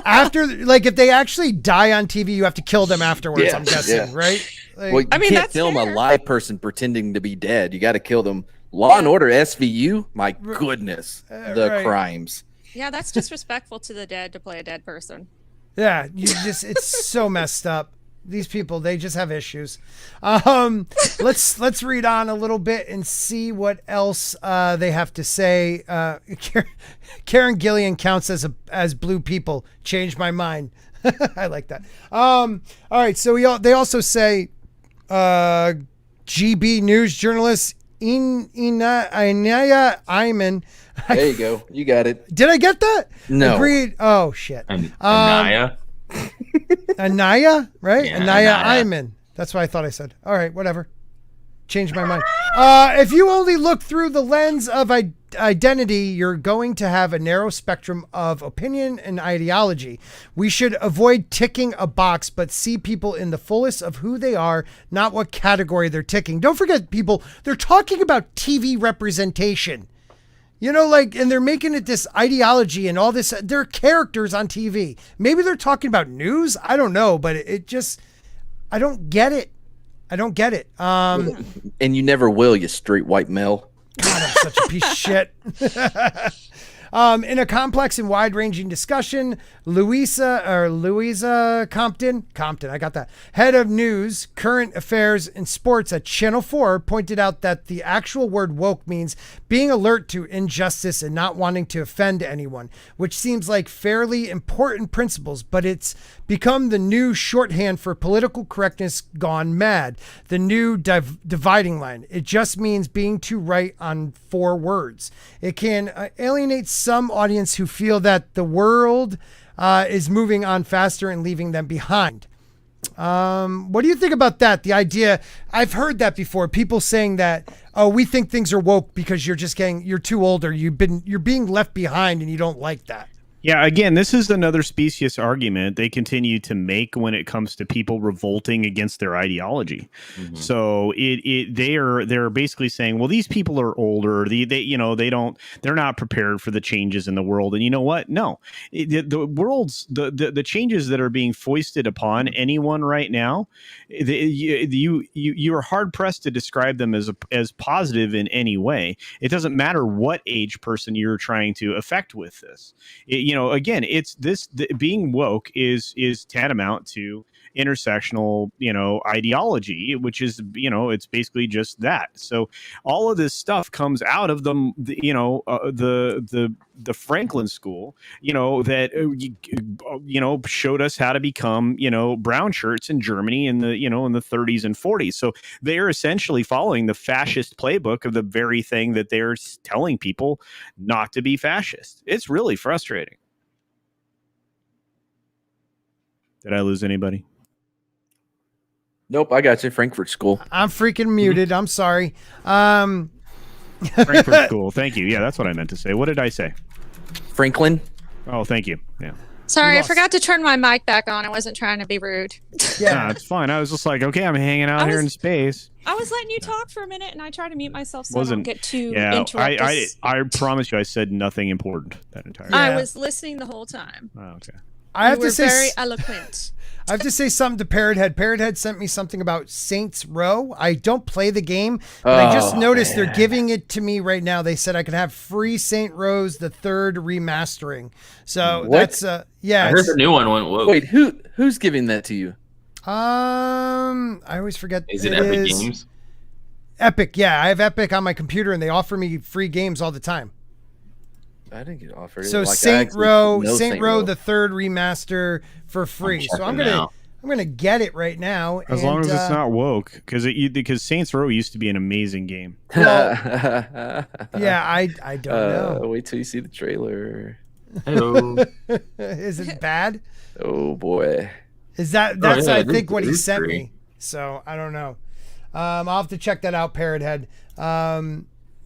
after, if they actually die on TV, you have to kill them afterwards. I'm guessing, right? You can't film a live person pretending to be dead. You got to kill them. Law and Order SVU. My goodness, the crimes. Yeah, that's disrespectful to the dead to play a dead person. Yeah, it's so messed up. These people, they just have issues. Let's read on a little bit and see what else they have to say. Karen Gillian counts as blue people. Changed my mind. I like that. All right, so they also say GB News journalist Inaya Ayman. There you go. You got it. Did I get that? No. Agreed. Oh shit. Anaya. Anaya, right? Yeah, Anaya Anaya. Ayman. That's what I thought I said. All right, whatever. Changed my mind. If you only look through the lens of identity, you're going to have a narrow spectrum of opinion and ideology. We should avoid ticking a box, but see people in the fullest of who they are, not what category they're ticking. Don't forget, people, they're talking about TV representation. You know, like, and they're making it this ideology and all this. They're characters on TV. Maybe they're talking about news. I don't know, but it just, I don't get it. I don't get it. And you never will, you straight white male. God, I'm such a piece of shit. In a complex and wide-ranging discussion, Louisa Compton, I got that, head of news, current affairs, and sports at Channel 4, pointed out that the actual word woke means being alert to injustice and not wanting to offend anyone, which seems like fairly important principles, but it's become the new shorthand for political correctness gone mad, the new dividing line. It just means being too right on 4 words. It can alienate some audience who feel that the world is moving on faster and leaving them behind. What do you think about that? The idea, I've heard that before. People saying that, oh, we think things are woke because you're too old, or you're being left behind and you don't like that. Yeah, again, this is another specious argument they continue to make when it comes to people revolting against their ideology. Mm-hmm. So they're basically saying, well, these people are older. They're not prepared for the changes in the world. And you know what? No, the changes that are being foisted upon anyone right now, you are hard pressed to describe them as positive in any way. It doesn't matter what age person you're trying to affect with this. Again, it's being woke is tantamount to intersectional, ideology, which is, it's basically just that. So all of this stuff comes out of the Franklin School, that showed us how to become, brown shirts in Germany in the 30s and 40s. So they're essentially following the fascist playbook of the very thing that they're telling people not to be fascist. It's really frustrating. Did I lose anybody? Nope, I got you. Frankfurt School. I'm freaking muted. I'm sorry. Frankfurt School. Thank you. Yeah, that's what I meant to say. What did I say? Franklin. Oh, thank you. Yeah. Sorry, I forgot to turn my mic back on. I wasn't trying to be rude. Yeah, it's fine. I was just like, okay, I'm hanging out here in space. I was letting you talk for a minute, and I tried to mute myself so I don't get too interrupted. I promise you, I said nothing important that entire time. I was listening the whole time. Oh, okay. I have to say, very eloquent. I have to say something to Parrothead. Parrothead sent me something about Saints Row. I don't play the game, but I just noticed they're giving it to me right now. They said I could have free Saint Row's the 3rd remastering. So that's yeah. I heard the new one went woke. Wait, who's giving that to you? I always forget. Is it Epic Games? Epic, yeah. I have Epic on my computer, and they offer me free games all the time. I didn't get offered. So Saint Row the 3rd remaster for free. So I'm gonna get it right now. As long as it's not woke, because Saints Row used to be an amazing game. Well, yeah, I don't know. Wait till you see the trailer. Hello. Is it bad? Oh boy. Is that's I think what he sent me. So I don't know. I'll have to check that out, Parrothead.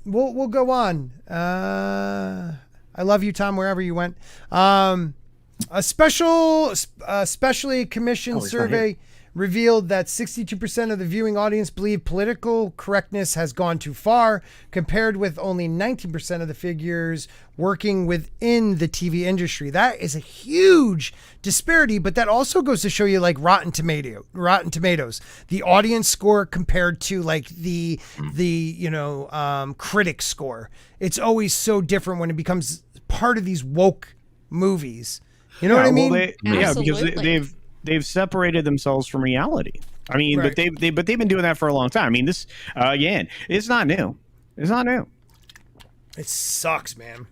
We'll go on. I love you, Tom, wherever you went. A specially commissioned survey revealed that 62% of the viewing audience believe political correctness has gone too far, compared with only 19% of the figures working within the TV industry. That is a huge disparity, but that also goes to show you like Rotten Tomatoes, the audience score compared to like the critic score. It's always so different when it becomes part of these woke movies. You know what I mean? Because they've separated themselves from reality. I mean, right. but they've been doing that for a long time. I mean, this again, it's not new. It's not new. It sucks, man.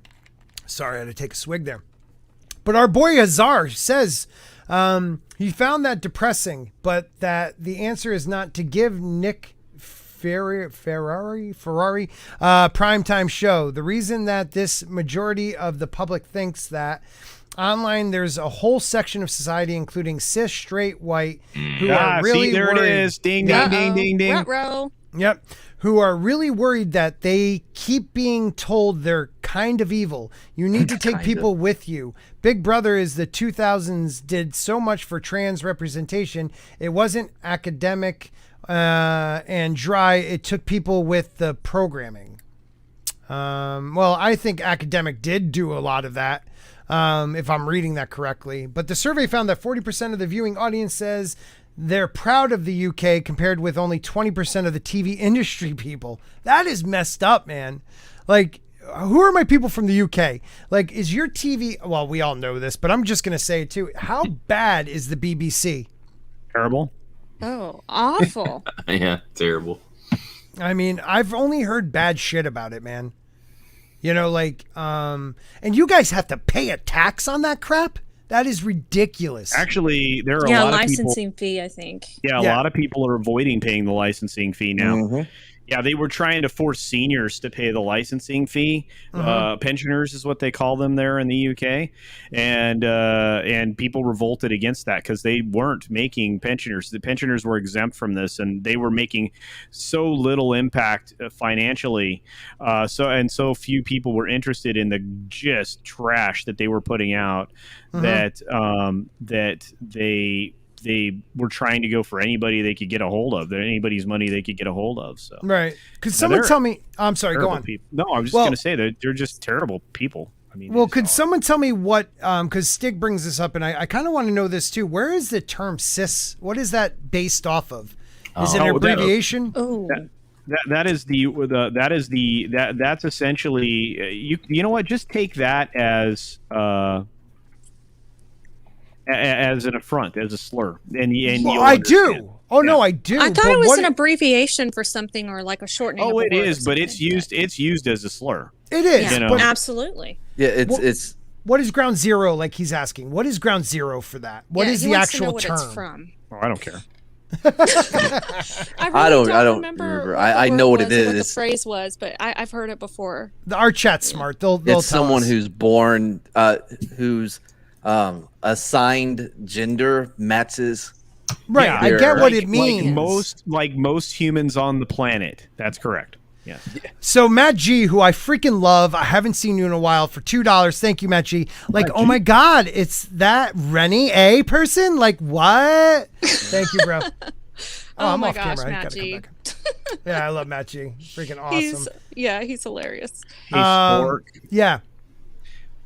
Sorry, I had to take a swig there. But our boy Azar says he found that depressing, but that the answer is not to give Nick Ferrari primetime show. The reason that this majority of the public thinks that online there's a whole section of society, including cis, straight, white, who are really there worried. It is. Ding, ding, ding, ding, ding. Ruh-roh. Yep. Who are really worried that they keep being told they're kind of evil. You need to take people with you. Big Brother is the 2000s did so much for trans representation. It wasn't academic and dry. It took people with the programming. Well, I think Academic did do a lot of that, if I'm reading that correctly. But the survey found that 40% of the viewing audience says they're proud of the UK compared with only 20% of the TV industry people. That is messed up, man. Like, who are my people from the UK? Like, is your TV... Well, we all know this, but I'm just going to say it too. How bad is the BBC? Terrible. Oh, awful. Yeah, terrible. I mean, I've only heard bad shit about it, man. You know, like, and you guys have to pay a tax on that crap? That is ridiculous. Actually, there are a lot of people... licensing fee, I think. Yeah, a lot of people are avoiding paying the licensing fee now. Mm-hmm. Yeah, they were trying to force seniors to pay the licensing fee. Pensioners is what they call them there in the UK, and people revolted against that because they weren't making pensioners. The pensioners were exempt from this, and they were making so little impact financially. So few people were interested in the just trash that they were putting out that they were trying to go for anybody they could get a hold of, anybody's money they could get a hold of. So right. Could someone tell me? I'm sorry. Go on. People. No, I was just going to say that they're just terrible people. I mean, well, could someone tell me what? Because Stig brings this up, and I kind of want to know this too. Where is the term cis? What is that based off of? Is it an abbreviation? That's essentially you know what? Just take that as an affront, as a slur, and I do. Oh no, I do. I thought it was an abbreviation for something or like a shortening. Oh, of a it word is, but it's used as a slur. It is. Yeah, you know? Absolutely. Yeah, it's. What is ground zero? Like he's asking, what is ground zero for that? What is the actual what term? It's from. Oh, I don't care. I don't remember. I know what it is. What the phrase was, but I've heard it before. Our chat's smart. They'll it's tell someone us. who's born, who's assigned gender matches. Right, Yeah, I get what it means. Like most humans on the planet. That's correct. Yeah. So Matt G, who I freaking love, I haven't seen you in a while, for $2. Thank you, Matt G. Like, oh my God, it's that Reni A person? Like, what? Thank you, bro. Oh I'm my off gosh, camera. Matt G. Yeah, I love Matt G. Freaking awesome. He's hilarious. Hey, Spork. Yeah.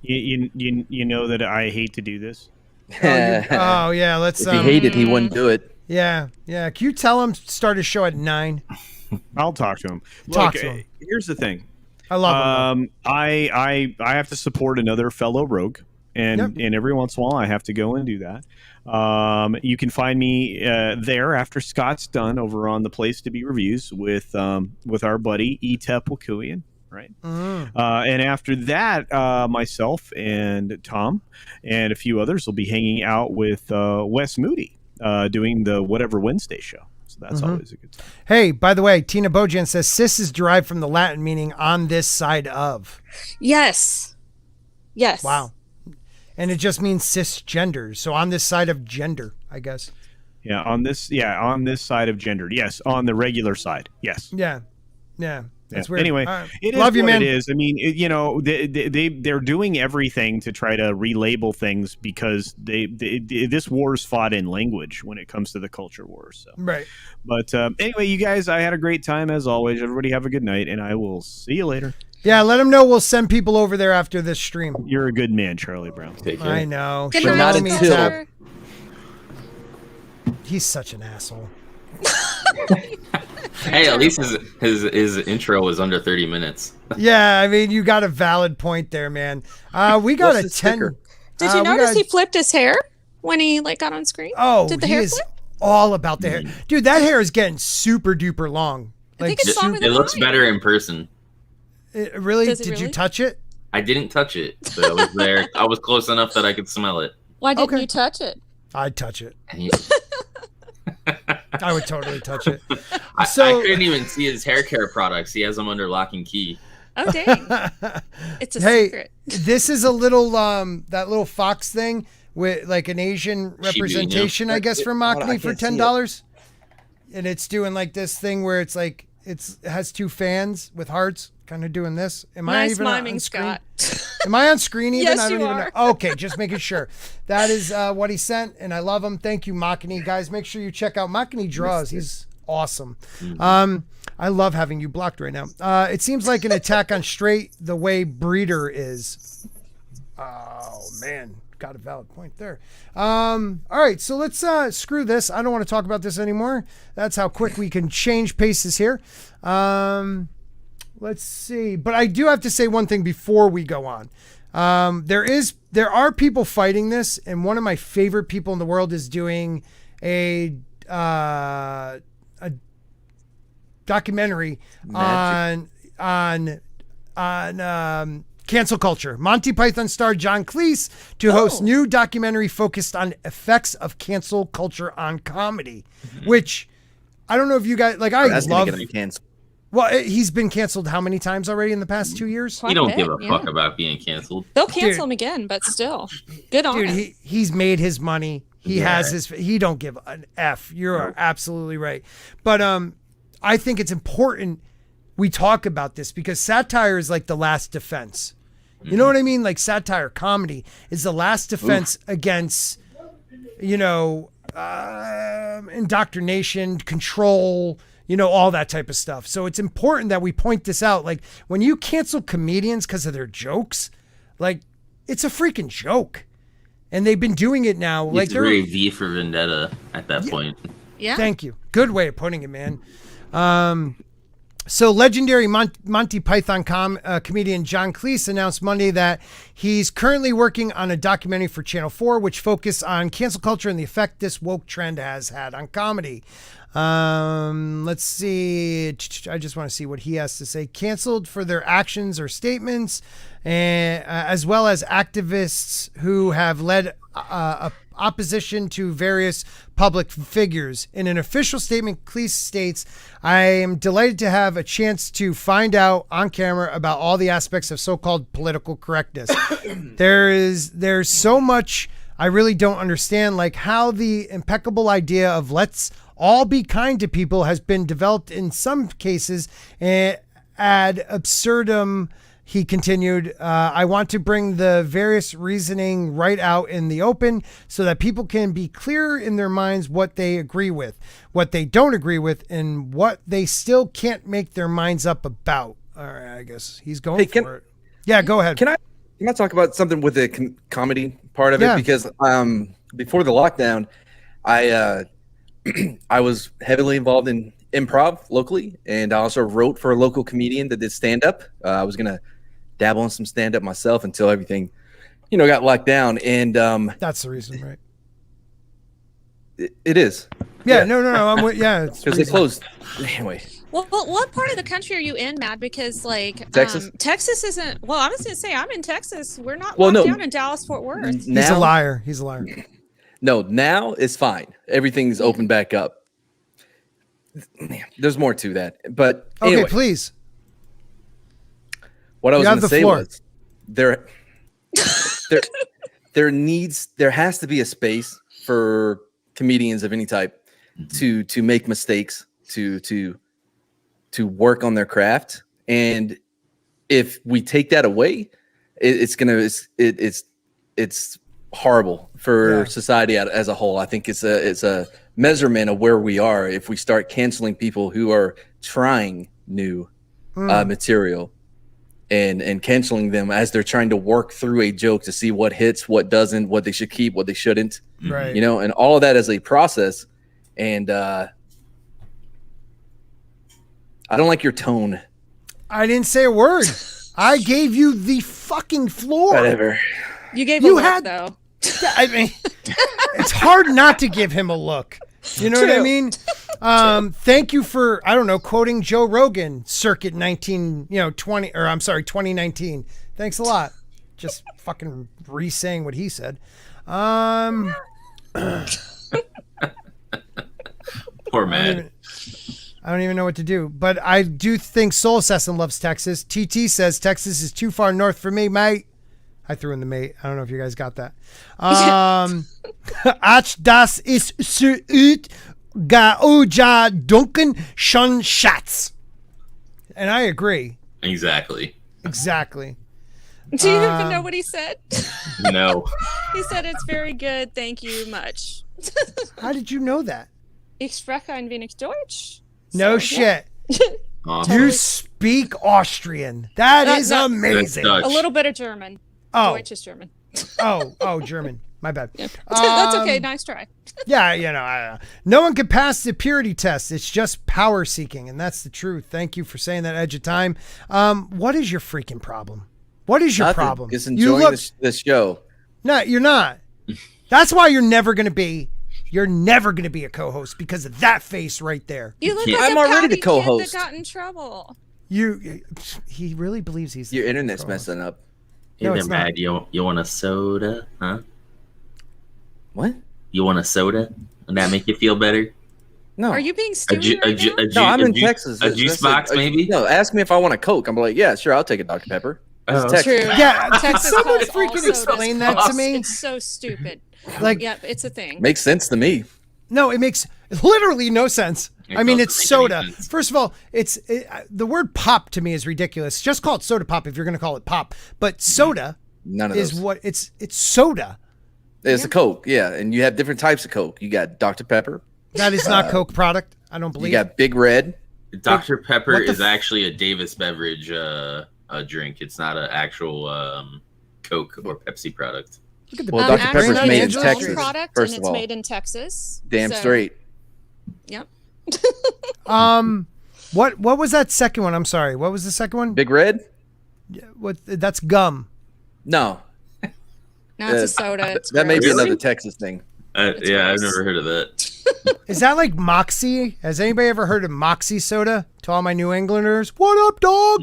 You know that I hate to do this. Oh yeah, let's. If he hated, he wouldn't do it. Yeah. Can you tell him start his show at 9? I'll talk to him. Talk to him. Here's the thing. I love him. I have to support another fellow rogue, and every once in a while I have to go and do that. You can find me there after Scott's done over on the Place to Be Reviews with our buddy Etep Wakuian. Right. And after that, myself and Tom and a few others will be hanging out with Wes Moody doing the Whatever Wednesday show. So that's always a good time. Hey, by the way, Tina Bojan says cis is derived from the Latin meaning on this side of. Yes. Wow. And it just means cisgender. So on this side of gender, I guess. Yeah, on this side of gender. Yes, on the regular side. Yes. Yeah. That's weird. Anyway, it is love you, what man. it is. I mean, they're doing everything to try to relabel things because this war is fought in language when it comes to the culture wars. So. Right. But anyway, you guys, I had a great time as always. Everybody have a good night, and I will see you later. Yeah, let them know we'll send people over there after this stream. You're a good man, Charlie Brown. Take care. I know. Good But night, not until- Spencer. He's such an asshole. Hey, at least his intro was under 30 minutes. Yeah, I mean, you got a valid point there, man. We got What's a the 10. sticker? Did you notice he flipped his hair when he got on screen? Oh, did the he hair is flip? all about the hair. Dude, that hair is getting super duper long. I think it's longer It than looks mine. better in person. Really? Does it Did you really? touch it? I didn't touch it, but I was there. I was close enough that I could smell it. Why didn't Okay. you touch it? I'd touch it. And he, I would totally touch it. I So- couldn't even see his hair care products. He has them under lock and key. Oh dang! It's a Hey, secret. this is a little that little fox thing with like an Asian representation, I guess, from Hold on, I Machni for can't see it. $10. And it's doing like this thing where it's like it has two fans with hearts, kind of doing this. Am I Nice even miming, on screen? Scott. Am I on screen even? Yes, I don't you even are. know. Okay, just making sure. That is what he sent, and I love him. Thank you, Machni. Guys, make sure you check out Machni Draws. He's awesome. I love having you blocked right now. It seems like an attack on Straight the way Breeder is. Oh, man. Got a valid point there. All right, so let's screw this. I don't want to talk about this anymore. That's how quick we can change paces here. Let's see. But I do have to say one thing before we go on. There are people fighting this, and one of my favorite people in the world is doing a documentary on cancel culture. Monty Python star John Cleese to host new documentary focused on effects of cancel culture on comedy, which I don't know if you guys like. I love. Well, he's been canceled how many times already in the past 2 years? He don't give a fuck about being canceled. They'll cancel him again, but still, good on him. He's made his money. He has his. He don't give an F. You're absolutely right. But I think it's important we talk about this because satire is like the last defense. You know what I mean? Like satire comedy is the last defense against, indoctrination, control, all that type of stuff. So it's important that we point this out. Like when you cancel comedians because of their jokes, like it's a freaking joke. And they've been doing it now. It's like very V for Vendetta at that point. Yeah. Thank you. Good way of putting it, man. So legendary Monty Python comedian John Cleese announced Monday that he's currently working on a documentary for Channel 4, which focuses on cancel culture and the effect this woke trend has had on comedy. Let's see. I just want to see what he has to say. Canceled for their actions or statements, as well as activists who have led opposition to various public figures. In an official statement, Cleese states, "I am delighted to have a chance to find out on camera about all the aspects of so-called political correctness. There's so much I really don't understand, like how the impeccable idea of let's all be kind to people has been developed in some cases ad absurdum." He continued, "I want to bring the various reasoning right out in the open so that people can be clear in their minds what they agree with, what they don't agree with, and what they still can't make their minds up about." All right, I guess he's going for it. Yeah, go ahead. Can I talk about something with the comedy part of it? Because before the lockdown, I was heavily involved in improv locally, and I also wrote for a local comedian that did stand-up. I was going to dabble in some stand-up myself until everything, got locked down. And that's the reason, right? It is. Yeah. No. I'm with, because they closed. Anyway. Well, what part of the country are you in, Matt? Because Texas. Texas isn't. Well, I was going to say I'm in Texas. We're not locked down in Dallas, Fort Worth. He's a liar. No, now it's fine. Everything's open back up. There's more to that, but anyway, okay, please. What I was going to say was there has to be a space for comedians of any type to make mistakes, to work on their craft, and if we take that away, it's horrible for society as a whole. I think it's a measurement of where we are if we start canceling people who are trying new material and canceling them as they're trying to work through a joke to see what hits, what doesn't, what they should keep, what they shouldn't, right? And all of that is a process. And I don't like your tone. I didn't say a word. I gave you the fucking floor. Whatever. You gave a look, though. I mean, it's hard not to give him a look. You know what I mean? Thank you for, quoting Joe Rogan, circuit 2019. Thanks a lot. Just fucking re-saying what he said. Poor man. I don't even know what to do, but I do think Soul Assassin loves Texas. TT says Texas is too far north for me, mate. I threw in the mate. I don't know if you guys got that. Ach, das ist so ut Gauja Duncan schon Schatz. And I agree. Exactly. Do you even know what he said? No. He said it's very good. Thank you much. How did you know that? Ich spreche ein wenig Deutsch. No So, shit. Awesome. You speak Austrian. That is no, amazing. Dutch. A little bit of German. Oh. Deutsch is German. Oh, German. My bad. Yeah. That's okay. Um, Nice try. Yeah, no one can pass the purity test. It's just power seeking, and that's the truth. Thank you for saying that, Edge of Time. What is your freaking problem? What is your Nothing. problem? Just enjoying this show. No, you're not. That's why you're never gonna be a co-host because of that face right there. You look Yeah. like I'm a already the pouty co-host. kid that got in trouble. He really believes he's the Your internet's co-host. messing up. Hey No, there, it's not. Mad. You want a soda? Huh? What? You want a soda? And that make you feel better? No. Are you being stupid right now? No, I'm in Texas. A juice That's box, maybe? No, ask me if I want a Coke. I'm like, yeah, sure, I'll take a Dr. Pepper. It's Oh. Texas. True. Yeah, can Texas someone calls all freaking sodas explain that to Cokes. me? It's so stupid. Like, Yep, it's a thing. Makes sense to me. no, it makes literally no sense. It I mean, doesn't it's make soda. any sense. First of all, the word pop to me is ridiculous. Just call it soda pop if you're going to call it pop. But soda None of is those. what it's soda. It's a Coke, yeah, and you have different types of Coke. You got Dr. Pepper. That is not Coke product. I don't You believe. got Big Red. Dr. Pepper What the is actually a Davis beverage drink. It's not an actual Coke or Pepsi product. Look at the Well, big Dr. brain Pepper's on made in Angela's Texas. face. Product, first and of it's all. made in Texas. Damn So, straight. Yep. What was that second one? I'm sorry. What was the second one? Big Red? What? That's gum. No. No, it's a soda. It's that may be gross. another Texas thing. It's Yeah, I've gross. never heard of that. Is that like Moxie? Has anybody ever heard of Moxie soda? To all my New Englanders, what up, dog?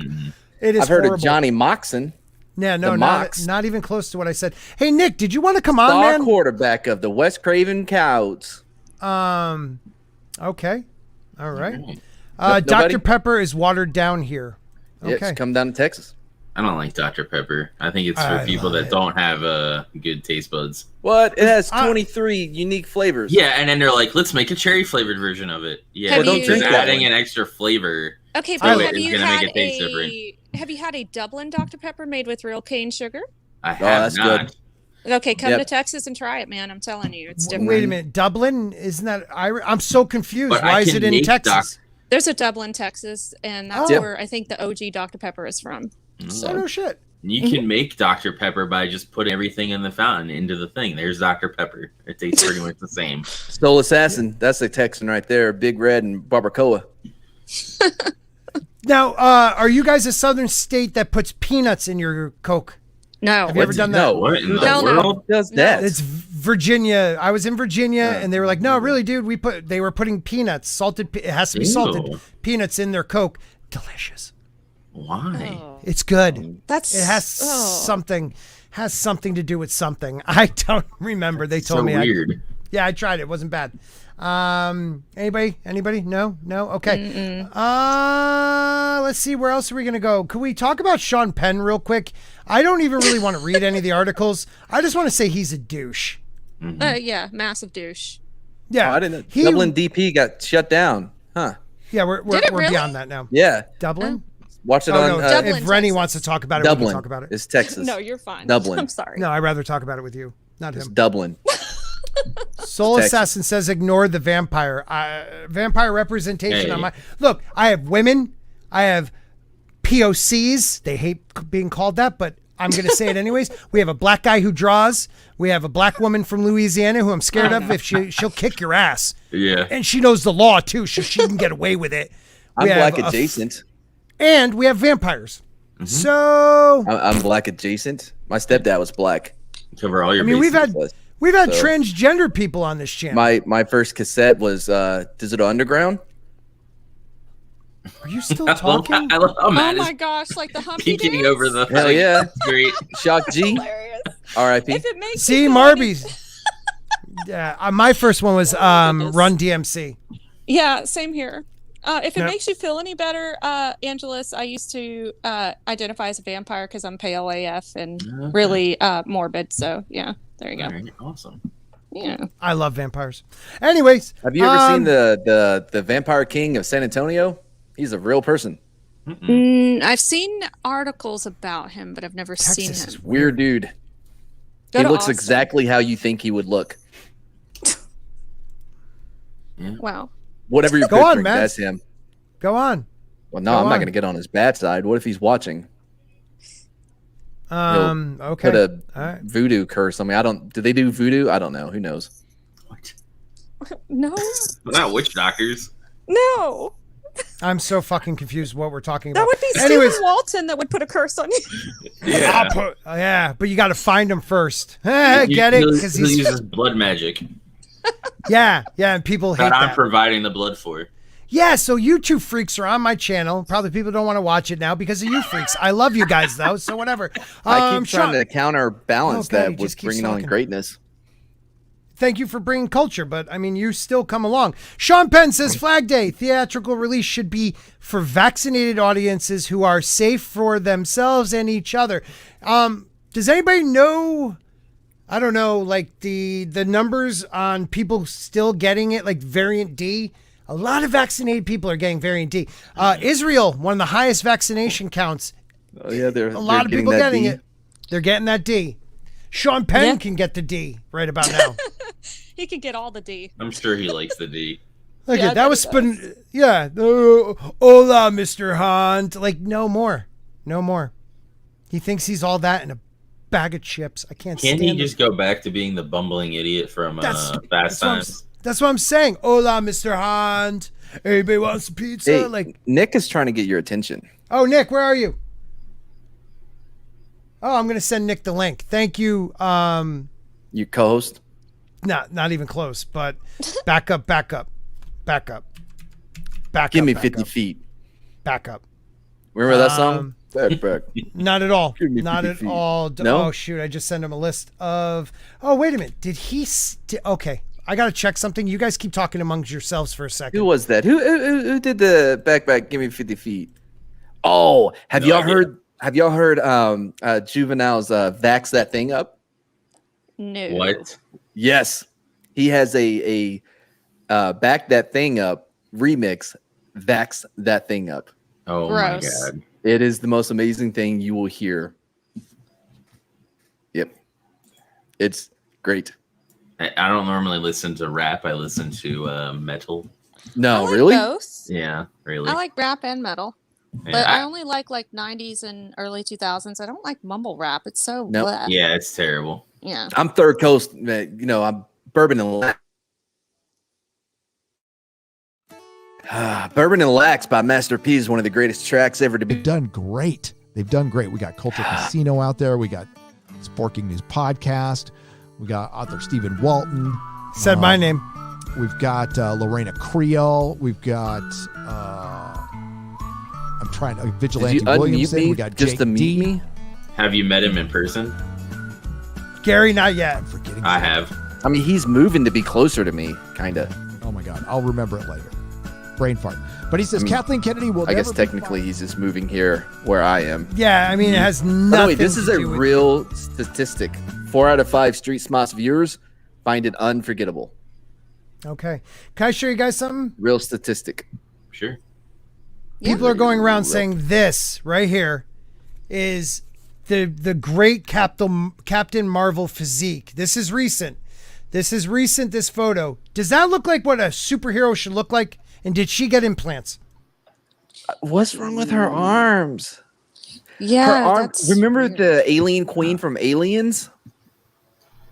It is. I've heard horrible. of Johnny Moxon, Yeah, no, the not, Mox. not even close to what I said. Hey, Nick, did you want to come on, star man? quarterback of the West Craven Coyotes. Okay. All right. Nobody? Dr. Pepper is watered down here. Yeah, Okay. just come down to Texas. I don't like Dr. Pepper. I think it's for I people love that it. don't have good taste buds. What? It has I- 23 unique flavors. Yeah, and then they're like, let's make a cherry flavored version of it. Yeah, Have Well, don't you- drink just that adding one. an extra flavor. Okay, I but like have it. you It's gonna make had it taste different. have you had a Dublin Dr. Pepper made with real cane sugar? I have that's not. good. Okay, come Yep. to Texas and try it, man. I'm telling you, it's different. Wait a minute. Dublin? Isn't that Irish? I'm so confused. But Why I is can it in make Texas? There's a Dublin, Texas, and that's Oh. where I think the OG Dr. Pepper is from. Oh, no shit. You can make Dr. Pepper by just putting everything in the fountain into the thing. There's Dr. Pepper. It tastes pretty much the same. Soul Assassin. That's the Texan right there. Big Red and barbacoa. Now, are you guys a southern state that puts peanuts in your Coke? No. Have you ever done that? No. What in the Hell no. world? Who does No. that? It's Virginia. I was in Virginia, and they were like, "No, really, dude. They were putting peanuts, salted. It has to be salted Ew. peanuts in their Coke. Delicious. Why? Oh, It's good. that's It has something to do with something. I don't remember. They told So me. weird. I tried it. It wasn't bad. Anybody? No. Okay. Let's see. Where else are we gonna go? Could we talk about Sean Penn real quick? I don't even really want to read any of the articles. I just want to say he's a douche. yeah, massive douche. Yeah, Oh, I didn't know. Dublin DP got shut down. Huh. Yeah, we're Did it really? beyond that now. Yeah. Dublin. Watch it Oh on no! Dublin, if Rennie Texas. wants to talk about it, we Dublin. can talk about it. It's Texas. No, you're fine. Dublin. I'm sorry. No, I'd rather talk about it with you, not It's him. Dublin. Soul Texas. Assassin says ignore the vampire. Vampire representation Hey. on my look. I have women. I have POCs. They hate being called that, but I'm going to say it anyways. We have a black guy who draws. We have a black woman from Louisiana who I'm scared of. If she'll kick your ass, Yeah. and she knows the law too, so she can get away with it. I'm We have black a- adjacent. And we have vampires. So I'm black adjacent. My stepdad was black. Cover all your I mean, we've bases. had We've had So- transgender people on this channel. My first cassette was Digital Underground. Are you still I love talking? how Oh Matt my is gosh, like the Humpty peeking Dance? over the. Hell yeah. That's great. Shock G. Hilarious. R.I.P. If it makes See, you feel any- Marby's. Yeah, my first one was goodness. Run DMC. Yeah, same here. If it No. makes you feel any better, Angelus, I used to identify as a vampire because I'm pale AF and Okay. really morbid. So yeah, there you go. All right, awesome. Yeah. I love vampires. Anyways, Have you ever seen the Vampire King of San Antonio? He's a real person. I've seen articles about him, but I've never seen Texas him. is Weird dude. Go He to looks Austin. exactly how you think he would look. Wow. Whatever you're Go on, picturing, Matt. that's him. Go on. Well, no, Go I'm not on. going to get on his bad side. What if he's watching? Okay. Put a All right. voodoo curse on me. Do they do voodoo? I don't know. Who knows? What? No. We're not witch doctors. No. I'm so fucking confused what we're talking That about. would be Anyways. Stephen Walton that would put a curse on you. Yeah. Yeah, but you got to find him first. Get it? Because He uses blood magic yeah, and people hate that I'm that. providing the blood for. Yeah, so you two freaks are on my channel. Probably people don't want to watch it now because of you freaks. I love you guys though, so whatever. I keep Sean, trying to counterbalance Oh, God, he that with just keeps bringing on talking. greatness. thank you for bringing culture, but I mean, you still come along. Sean Penn says Flag Day theatrical release should be for vaccinated audiences who are safe for themselves and each other. Does anybody know? I don't know, like the numbers on people still getting it, like variant D. A lot of vaccinated people are getting variant D. Israel, one of the highest vaccination counts. Oh yeah, A lot of people getting it. They're getting that D. Sean Penn can get the D right about now. He could get all the D. I'm sure he likes the D. Look Yeah, at that was I bet he spin. Yeah. Hola, Mr. Hunt. Like no more. He thinks he's all that in a bag of chips. I can't Can stand he him. just go back to being the bumbling idiot from Fast That's what I'm- Times? That's what I'm saying. Hola, Mr. Hunt. Everybody wants a pizza. Hey, Like, Nick is trying to get your attention. oh, Nick, where are you? Oh, I'm gonna send Nick the link. Thank you. You co-host. Not even close. But back up. Give me back 50 up, feet. Back up. Remember that song? Back. Not at all. Give me Not 50 at feet. all. No? Oh shoot! I just sent him a list of. Oh wait a minute. Did he? Okay. I gotta check something. You guys keep talking amongst yourselves for a second. Who was that? Who did the back? Give me 50 feet. Oh, have y'all heard? Have y'all heard? Juvenile's vax that thing up. No. What? Yes, he has a back that thing up remix. Vax that thing up. Oh Gross. my god. It is the most amazing thing you will hear. Yep, it's great. I don't normally listen to rap. I listen to metal. No, I like really? Both. Yeah, really. I like rap and metal, Yeah, but I only like 90s and early 2000s. I don't like mumble rap. It's so Nope. bleh. yeah, it's terrible. Yeah. I'm third coast. You know, I'm bourbon and lax. Bourbon and Lax by Master P is one of the greatest tracks ever to be. They've done great. We got Culture Casino out there. We got Sporking News Podcast. We got author Stephen Walton. Said my name. We've got Lorena Creel. We've got Vigilante Did you unmute Williamson. me We got just Jake to mute D. me? Have you met him in person? Gary, not yet. I'm forgetting. I have. I mean, he's moving to be closer to me, kind of. Oh my God, I'll remember it later. Brain fart. But he says Kathleen Kennedy will. I guess never be technically he's just moving here where I am. Yeah, I mean, it has nothing. By the way, this is to a do with- real statistic. 4 out of 5 Street Smots viewers find it unforgettable. Okay. Can I show you guys something? Real statistic. Sure. People are going around saying this right here is the great Captain Marvel physique. This is recent. This photo. Does that look like what a superhero should look like? And did she get implants? What's wrong with her arms? Yeah. Her arm. That's Remember weird. the alien queen from Aliens?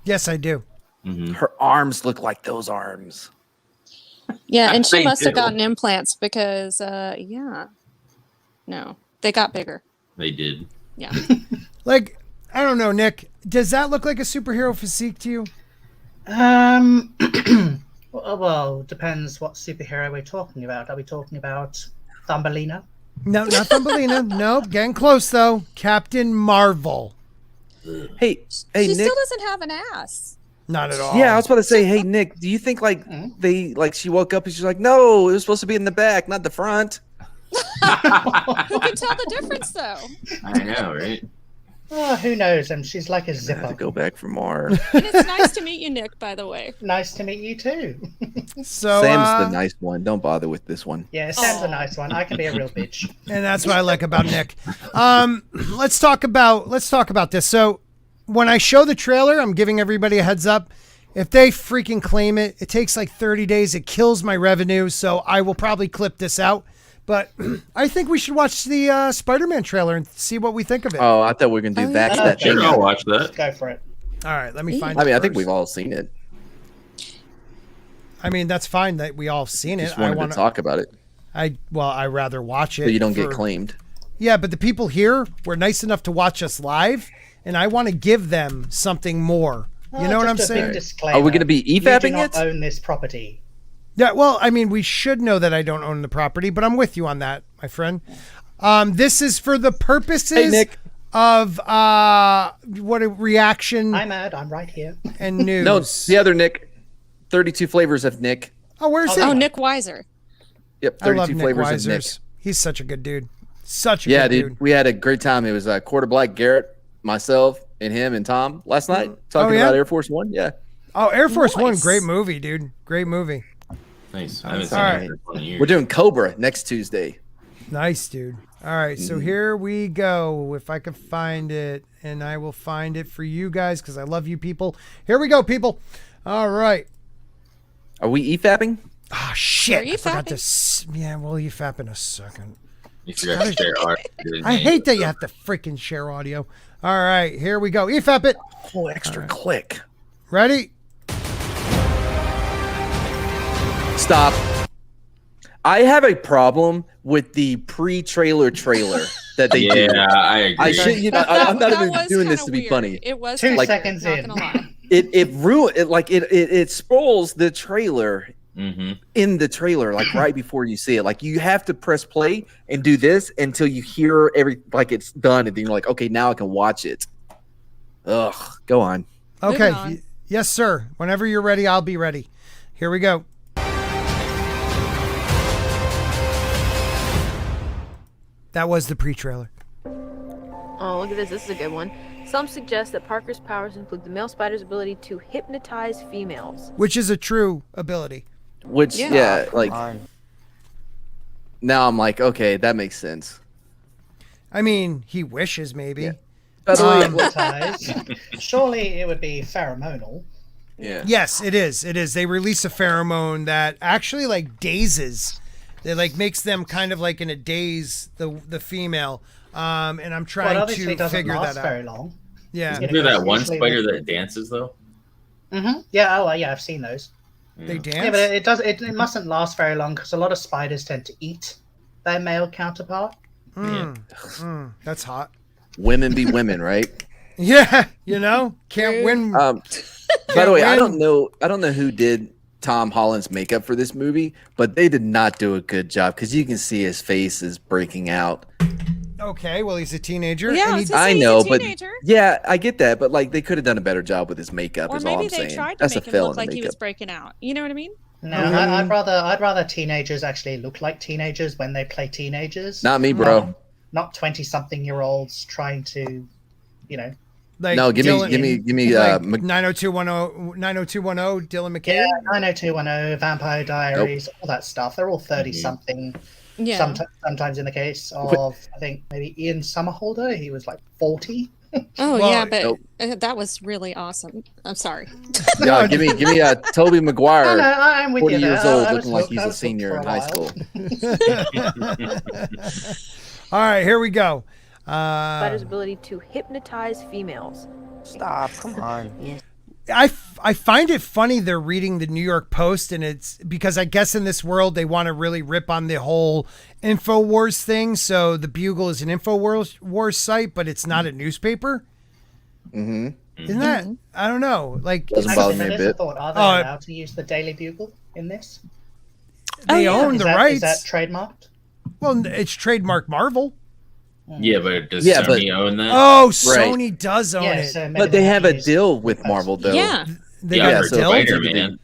Yes, I do. Mhm. Her arms look like those arms. Yeah, and she They must have do. gotten implants because, yeah. No, they got bigger. They did. Yeah. Like, I don't know, Nick. Does that look like a superhero physique to you? Well, depends what superhero we're talking about. Are we talking about Thumbelina? No, not Thumbelina. Nope. Getting close though. Captain Marvel. Hey, She Nick. still doesn't have an ass. Not at all. Yeah, I was about to say, hey Nick, do you think like she woke up and she's like, no, it was supposed to be in the back, not the front. Who can tell the difference, though? I know, right? Oh, who knows? She's like a I have to zipper. go back for more. And it's nice to meet you, Nick, by the way. Nice to meet you too. So Sam's the nice one. Don't bother with this one. Yeah, Sam's a Aw. nice one. I can be a real bitch. and that's what I like about Nick. Let's talk about this. So when I show the trailer, I'm giving everybody a heads up. If they freaking claim it, it takes like 30 days. It kills my revenue, so I will probably clip this out. But I think we should watch the Spider-Man trailer and see what we think of it. Oh, I thought we were gonna do back to that thing. Sure, I'll watch that. Let's go for it. All right, let me find I it mean, I think first. we've all seen it. I mean, that's fine that we all have seen it. Just wanted to talk about it, I rather watch it. so you don't get claimed. Yeah, but the people here were nice enough to watch us live, and I want to give them something more. You know what I'm Just a big saying? disclaimer. Are we gonna be You do EFAPing not it? own this property. Yeah, well, I mean, we should know that I don't own the property, but I'm with you on that, my friend. This is for the purposes Hey, Nick. of what a reaction I'm Ed. I'm right here. and news. No, it's the other Nick. 32 flavors of Nick. Oh, where's he? Oh, Nick Weiser. Yep, I 32 love Nick flavors of Nick. Weisers. He's such a good dude. Such a Yeah, good dude, we had a great time. It was Quarter Black, Garrett, myself, and him and Tom last night talking yeah? about Air Force One. Yeah. Oh, Air Force One, Nice. great movie, dude. Great movie. Nice. I haven't seen All it right. in 20 years. We're doing Cobra next Tuesday. Nice, dude. All right, so here we go. If I can find it, and I will find it for you guys because I love you people. Here we go, people. All right. Are we EFAPing? Ah, shit. Are I forgot EFAPing? to. Yeah, we'll EFAP in a second. You forgot to share art. I hate that you have to freaking share audio. All right, here we go. EFAP it. Oh, extra click. Ready? Stop. I have a problem with the pre-trailer trailer that they do. Yeah, I agree. I should, I'm not That even was doing this kinda to be weird. funny. It was 2 kinda weird, seconds not in. gonna lie. It ruined it. Like it spoils the trailer Mm-hmm. in the trailer, like right before you see it. Like you have to press play and do this until you hear like it's done, and then you're like, okay, now I can watch it. Ugh, go on. Okay. on. Yes, sir. Whenever you're ready, I'll be ready. Here we go. That was the pre-trailer. Oh, look at this. This is a good one. Some suggest that Parker's powers include the male spider's ability to hypnotize females. Which is a true ability. Which yeah, like now I'm like, okay, that makes sense. I mean, he wishes maybe. Yeah. By the way, Hypnotize. Surely it would be pheromonal. yeah. Yes, it is. It is. They release a pheromone that actually like dazes. It like makes them kind of like in a daze, the female. And I'm But trying obviously to it doesn't figure last that out. very long. Yeah. You know, Isn't there that one usually spider they- that dances though? Mm-hmm. Yeah, oh, yeah, I've seen those. They dance. Yeah, but it does. It mustn't last very long because a lot of spiders tend to eat their male counterpart. That's hot. Women be women, right? Yeah, you know, can't win. By the way, I win. don't know who did Tom Holland's makeup for this movie, but they did not do a good job because you can see his face is breaking out. Okay, well, he's a teenager. Yeah, and I he, was gonna say I he's a know, but teenager. yeah, I get that, but like they could have done a better job with his makeup. Or Is all maybe I'm they saying. tried to That's a make him fail look in the like he was makeup. breaking out. You know what I mean? No, I'd rather teenagers actually look like teenagers when they play teenagers. Not me, bro. Not 20-something-year-olds trying to, you know. like No, give Dylan, me like Mc- 90210, 90210, Dylan McCabe. Yeah, 90210, Vampire Diaries, all that stuff. They're all 30-something. Yeah. Sometimes in the case of, I think, maybe Ian Somerhalder, he was like 40. Oh Well, yeah, but nope. that was really awesome. I'm sorry. yeah, give me Toby Maguire. No, I'm with 40 you there. years old, I was looking like hooked. he's I a was hooked senior for in a high while. school. All right, here we go. Spider's ability to hypnotize females. Stop, come on. I find it funny they're reading the New York Post, and it's because I guess in this world they want to really rip on the whole InfoWars thing. So the Bugle is an InfoWars site, but it's not a newspaper. Mm-hmm. Isn't that? I don't know. Like Doesn't bother me a Actually, that is a bit. thought. Are they Oh, allowed to use the Daily Bugle in this? they Oh, yeah. own Is the that, rights. is that trademarked? Well, it's trademark Marvel. Yeah, but does Yeah, Sony own that? Oh, Sony does own Yeah, it. so maybe But they have a use- deal with Marvel, though. Yeah, They yeah, got for a deal. Spider-Man.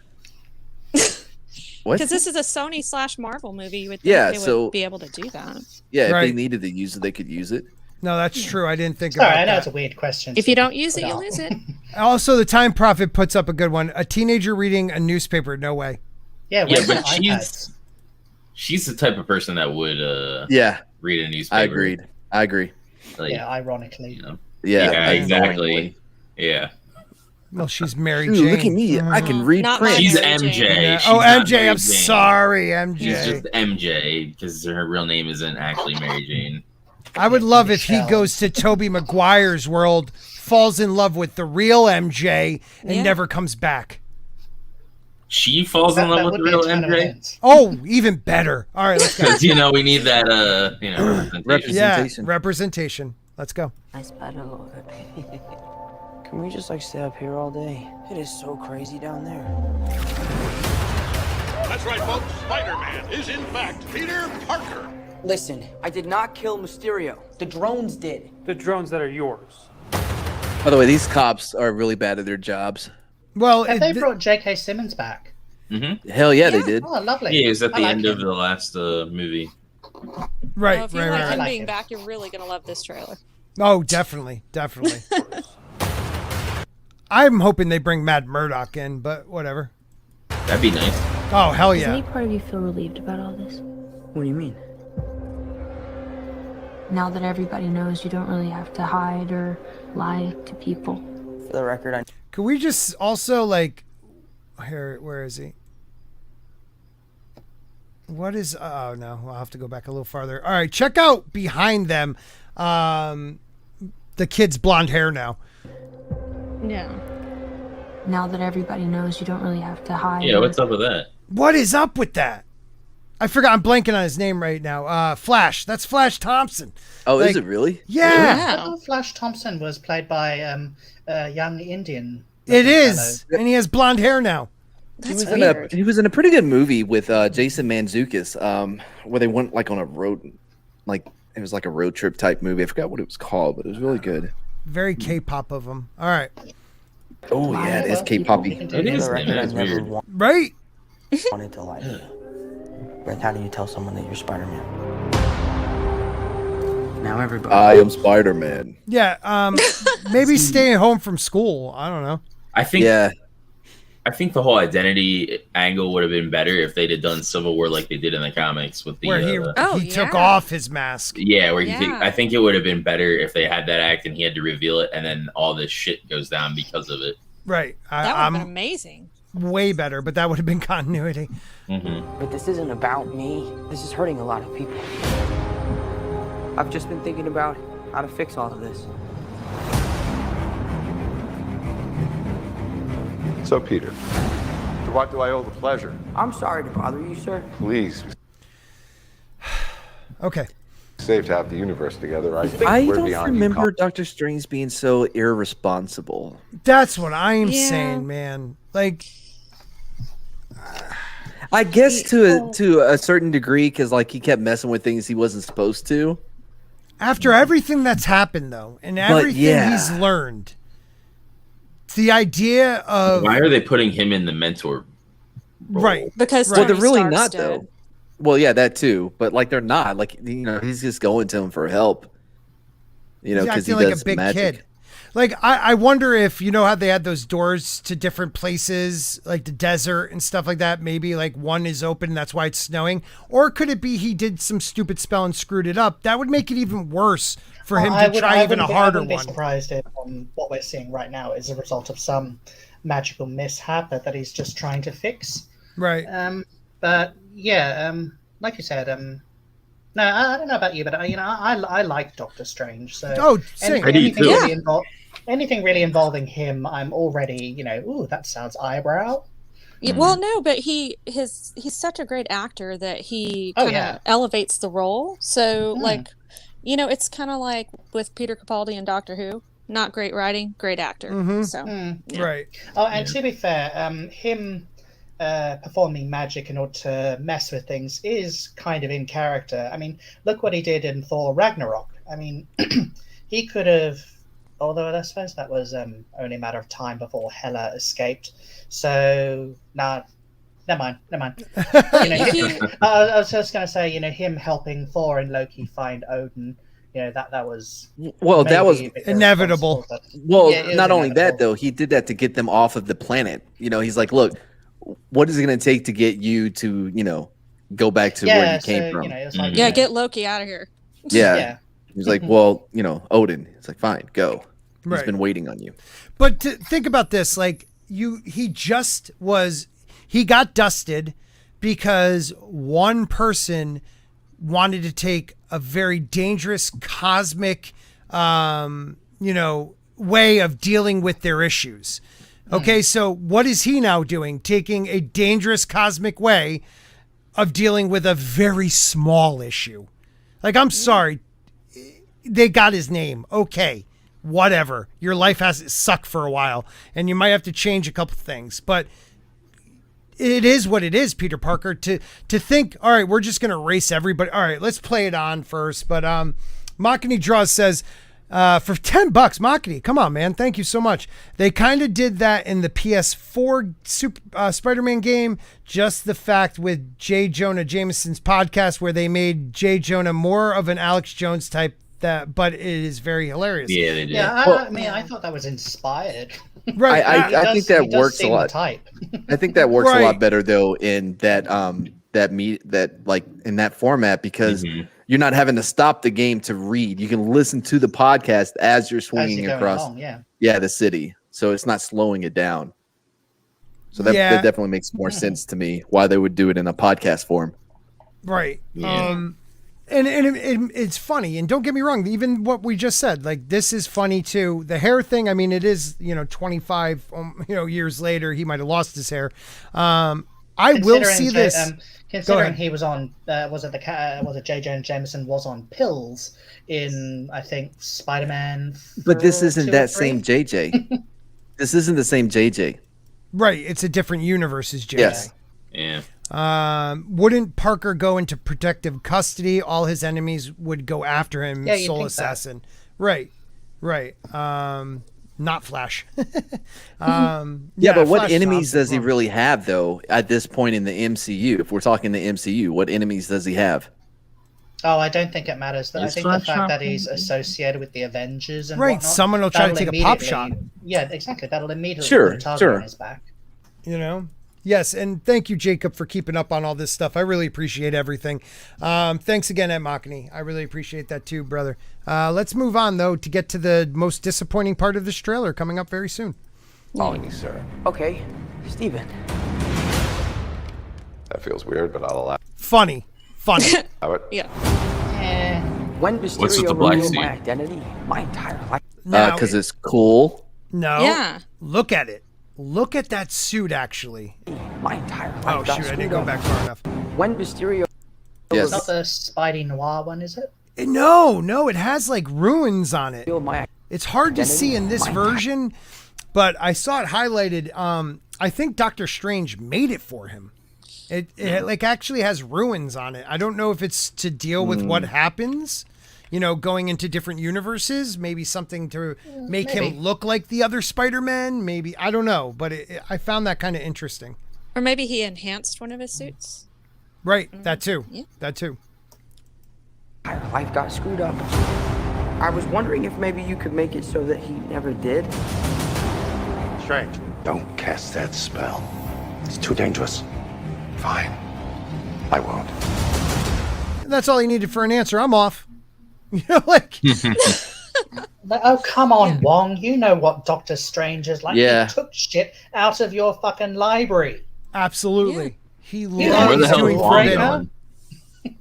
What? because this is a Sony / Marvel movie. You would think Yeah, they so- would be able to do that. Yeah, if Right. they needed to use it, they could use it. No, that's true. I didn't think Sorry, about I know that. it's a weird question. If to you don't use put it, you out. lose it. Also, the Time Prophet puts up a good one. A teenager reading a newspaper. No way. Yeah, Yeah, where's but the iPads? she's the type of person that would Yeah, read a newspaper. I agreed. I agree. Like, Yeah, ironically. you know. Yeah, Yeah, exactly. annoyingly. Yeah. Well, she's Mary Dude, Jane. look at me. I can read Not print. my She's Mary Jane. MJ. Yeah. She's Oh, not MJ. Mary I'm Jane. sorry, MJ. She's just MJ because her real name isn't actually Mary Jane. I would love if he goes to Tobey Maguire's world, falls in love with the real MJ, and Yeah. never comes back. She falls in love with the real MJ. Oh, even better. All right, let's go. Because we need that representation. Yeah, representation. Let's go. Nice Spider Lord. Can we just stay up here all day? It is so crazy down there. That's right, folks. Spider-Man is in fact Peter Parker. Listen, I did not kill Mysterio. The drones did. The drones that are yours. By the way, these cops are really bad at their jobs. Well, Have they brought J.K. Simmons back? Mm-hmm. Hell yeah, they did. Oh, lovely. Yeah, he was at the I like end him. of the last movie. Right, Well, if you right, like right. him right. being back, you're really gonna love this trailer. Oh, definitely, definitely. I'm hoping they bring Matt Murdock in, but whatever. That'd be nice. Oh, hell Does yeah. any part of you feel relieved about all this? What do you mean? Now that everybody knows you don't really have to hide or lie to people. For the record, I... Could we just also here? Where is he? What is? Oh no, I'll have to go back a little farther. All right, check out behind them. The kid's blonde hair now. Yeah. Now that everybody knows you don't really have to hide. Yeah, what's up with that? What is up with that? I forgot. I'm blanking on his name right now. Flash. That's Flash Thompson. Oh, is it really? Yeah. I thought Flash Thompson was played by a young Indian. It is, and he has blonde hair now. That's He was in a pretty good movie with Jason Mantzoukas, where they went on a road, it was like a road trip type movie. I forgot what it was called, but it was really good. Very K-pop of him. All right. Oh yeah, it is K-poppy. It is. That's weird. Right. wanted to But how do you tell someone that you're Spider-Man? Now everybody... I am Spider-Man. Yeah. Maybe staying home from school. I don't know. I think the whole identity angle would have been better if they'd have done Civil War like they did in the comics with the Where he took off his mask. Yeah, where I think it would have been better if they had that act and he had to reveal it, and then all this shit goes down because of it. Right. That would have been amazing. Way better, but that would have been continuity. Mm-hmm. But this isn't about me. This is hurting a lot of people. I've just been thinking about how to fix all of this. So, Peter, to what do I owe the pleasure? I'm sorry to bother you, sir. Please. Okay. Safe to have the universe together. I I we're don't beyond you, remember Doctor Strange being so irresponsible. That's what I'm Yeah. saying, man. I guess to a certain degree, because he kept messing with things he wasn't supposed to. After everything that's happened, though, and everything he's learned, the idea of... Why are they putting him in the mentor role? Right. Because well, they're Tony really Stark's not, dead. though. Well, yeah, that too. But they're not. He's just going to him for help. He's because he acting like does a big magic. kid. I wonder if, how they had those doors to different places, like the desert and stuff like that. Maybe one is open and that's why it's snowing. Or could it be he did some stupid spell and screwed it up? That would make it even worse for him to try even a harder I wouldn't one. be surprised if what we're seeing right now is a result of some magical mishap that he's just trying to fix. Right. But yeah, like you said, no, I don't know about you, but I like Doctor Strange. So same. Anything really involving him, I'm already ooh, that sounds eyebrow. Yeah, well, no, but he's such a great actor that he kind of elevates the role. So it's kind of like with Peter Capaldi and Doctor Who. Not great writing, great actor. Mm-hmm. So Right. Oh, and to be fair, him performing magic in order to mess with things is kind of in character. I mean, look what he did in Thor Ragnarok. I mean, he could have, although I suppose that was only a matter of time before Hela escaped. So, never mind. I was just going to say, him helping Thor and Loki find Odin, that was... Well, that was inevitable. Not only that, though, he did that to get them off of the planet. He's like, look, what is it going to take to get you to, go back to where you came from? It's like, get Loki out of here. Yeah. He's like, well, Odin. It's like, fine, go. He's been waiting on you. But to think about this, like he got dusted because one person wanted to take a very dangerous cosmic, way of dealing with their issues. Okay, so what is he now doing? Taking a dangerous cosmic way of dealing with a very small issue. Like, I'm sorry, they got his name. Okay, whatever. Your life has sucked for a while, and you might have to change a couple things, but it is what it is, Peter Parker. To think, all right, we're just going to erase everybody. All right, let's play it on first. But Machini Draws says, for $10, Machini, come on, man. Thank you so much. They kind of did that in the PS4 Spider-Man game. Just the fact with J. Jonah Jameson's podcast where they made J. Jonah more of an Alex Jones type, but it is very hilarious. Yeah, they did. Yeah, I thought that was inspired. Right. I think that works a lot. I think that works a lot better though in that in that format because you're not having to stop the game to read. You can listen to the podcast as you're swinging across the city. So it's not slowing it down. So that definitely makes more sense to me why they would do it in a podcast form. Right. Yeah. And it's funny, and don't get me wrong, even what we just said, like, this is funny too. The hair thing, I mean, it is, 25 years later, he might have lost his hair. I will see this. Considering he was on, was it J. Jonah Jameson was on pills in, I think, Spider-Man. But this isn't that same JJ. This isn't the same JJ. Right, it's a different universe as JJ. Yes. Yeah. Wouldn't Parker go into protective custody? All his enemies would go after him. Yeah, Soul Assassin. Right. Not Flash. But what enemies does he really have though at this point in the MCU? If we're talking the MCU, what enemies does he have? Oh, I don't think it matters. I think the fact that he's associated with the Avengers and right, whatnot, someone will try to take a pop shot. Yeah, exactly. That'll immediately put a target on his back. Yes, and thank you, Jacob, for keeping up on all this stuff. I really appreciate everything. Thanks again, Ed Machini. I really appreciate that too, brother. Let's move on, though, to get to the most disappointing part of this trailer coming up very soon. Follow me, sir. Okay, Steven. That feels weird, but I'll allow. Funny. Yeah. When Mysterio revealed my identity, my entire life. Because it's cool. No. Yeah. Look at it. Look at that suit, actually. My entire life. Oh, shoot, I didn't go back far enough. When Mysterio... It's not the Spidey Noir one, is it? No, it has like ruins on it. It's hard to see in this version, but I saw it highlighted. I think Doctor Strange made it for him. It like actually has ruins on it. I don't know if it's to deal with what happens, going into different universes, maybe something to make him look like the other Spider-Man, maybe, I don't know, but I found that kind of interesting. Or maybe he enhanced one of his suits. Right, that too. Yeah. That too. Life got screwed up. I was wondering if maybe you could make it so that he never did. Strange. Don't cast that spell. It's too dangerous. Fine. I won't. That's all he needed for an answer. I'm off. Oh, come on, Wong. You know what Doctor Strange is like. Yeah. He took shit out of your fucking library. Absolutely. Yeah. He loves doing forbidden.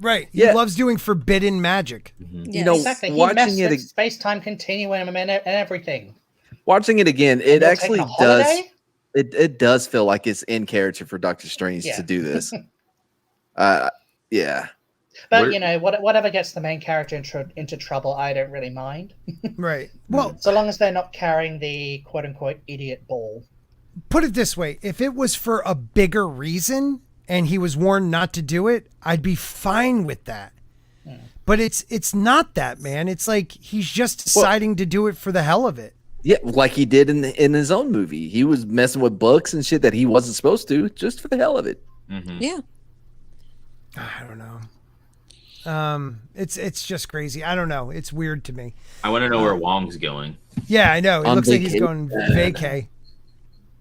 Right. He loves doing forbidden magic. Yes. Exactly. He messed with space-time continuum and everything. Watching it again, it actually does. It does feel like it's in character for Doctor Strange to do this. Yeah. But whatever gets the main character into trouble, I don't really mind. Right. Well, so long as they're not carrying the quote-unquote idiot ball. Put it this way: if it was for a bigger reason and he was warned not to do it, I'd be fine with that. But it's not that, man. It's like he's just deciding to do it for the hell of it. Yeah, like he did in his own movie. He was messing with books and shit that he wasn't supposed to, just for the hell of it. Yeah. I don't know. It's just crazy. I don't know. It's weird to me. I want to know where Wong's going. Yeah, I know. It looks like he's going vacay.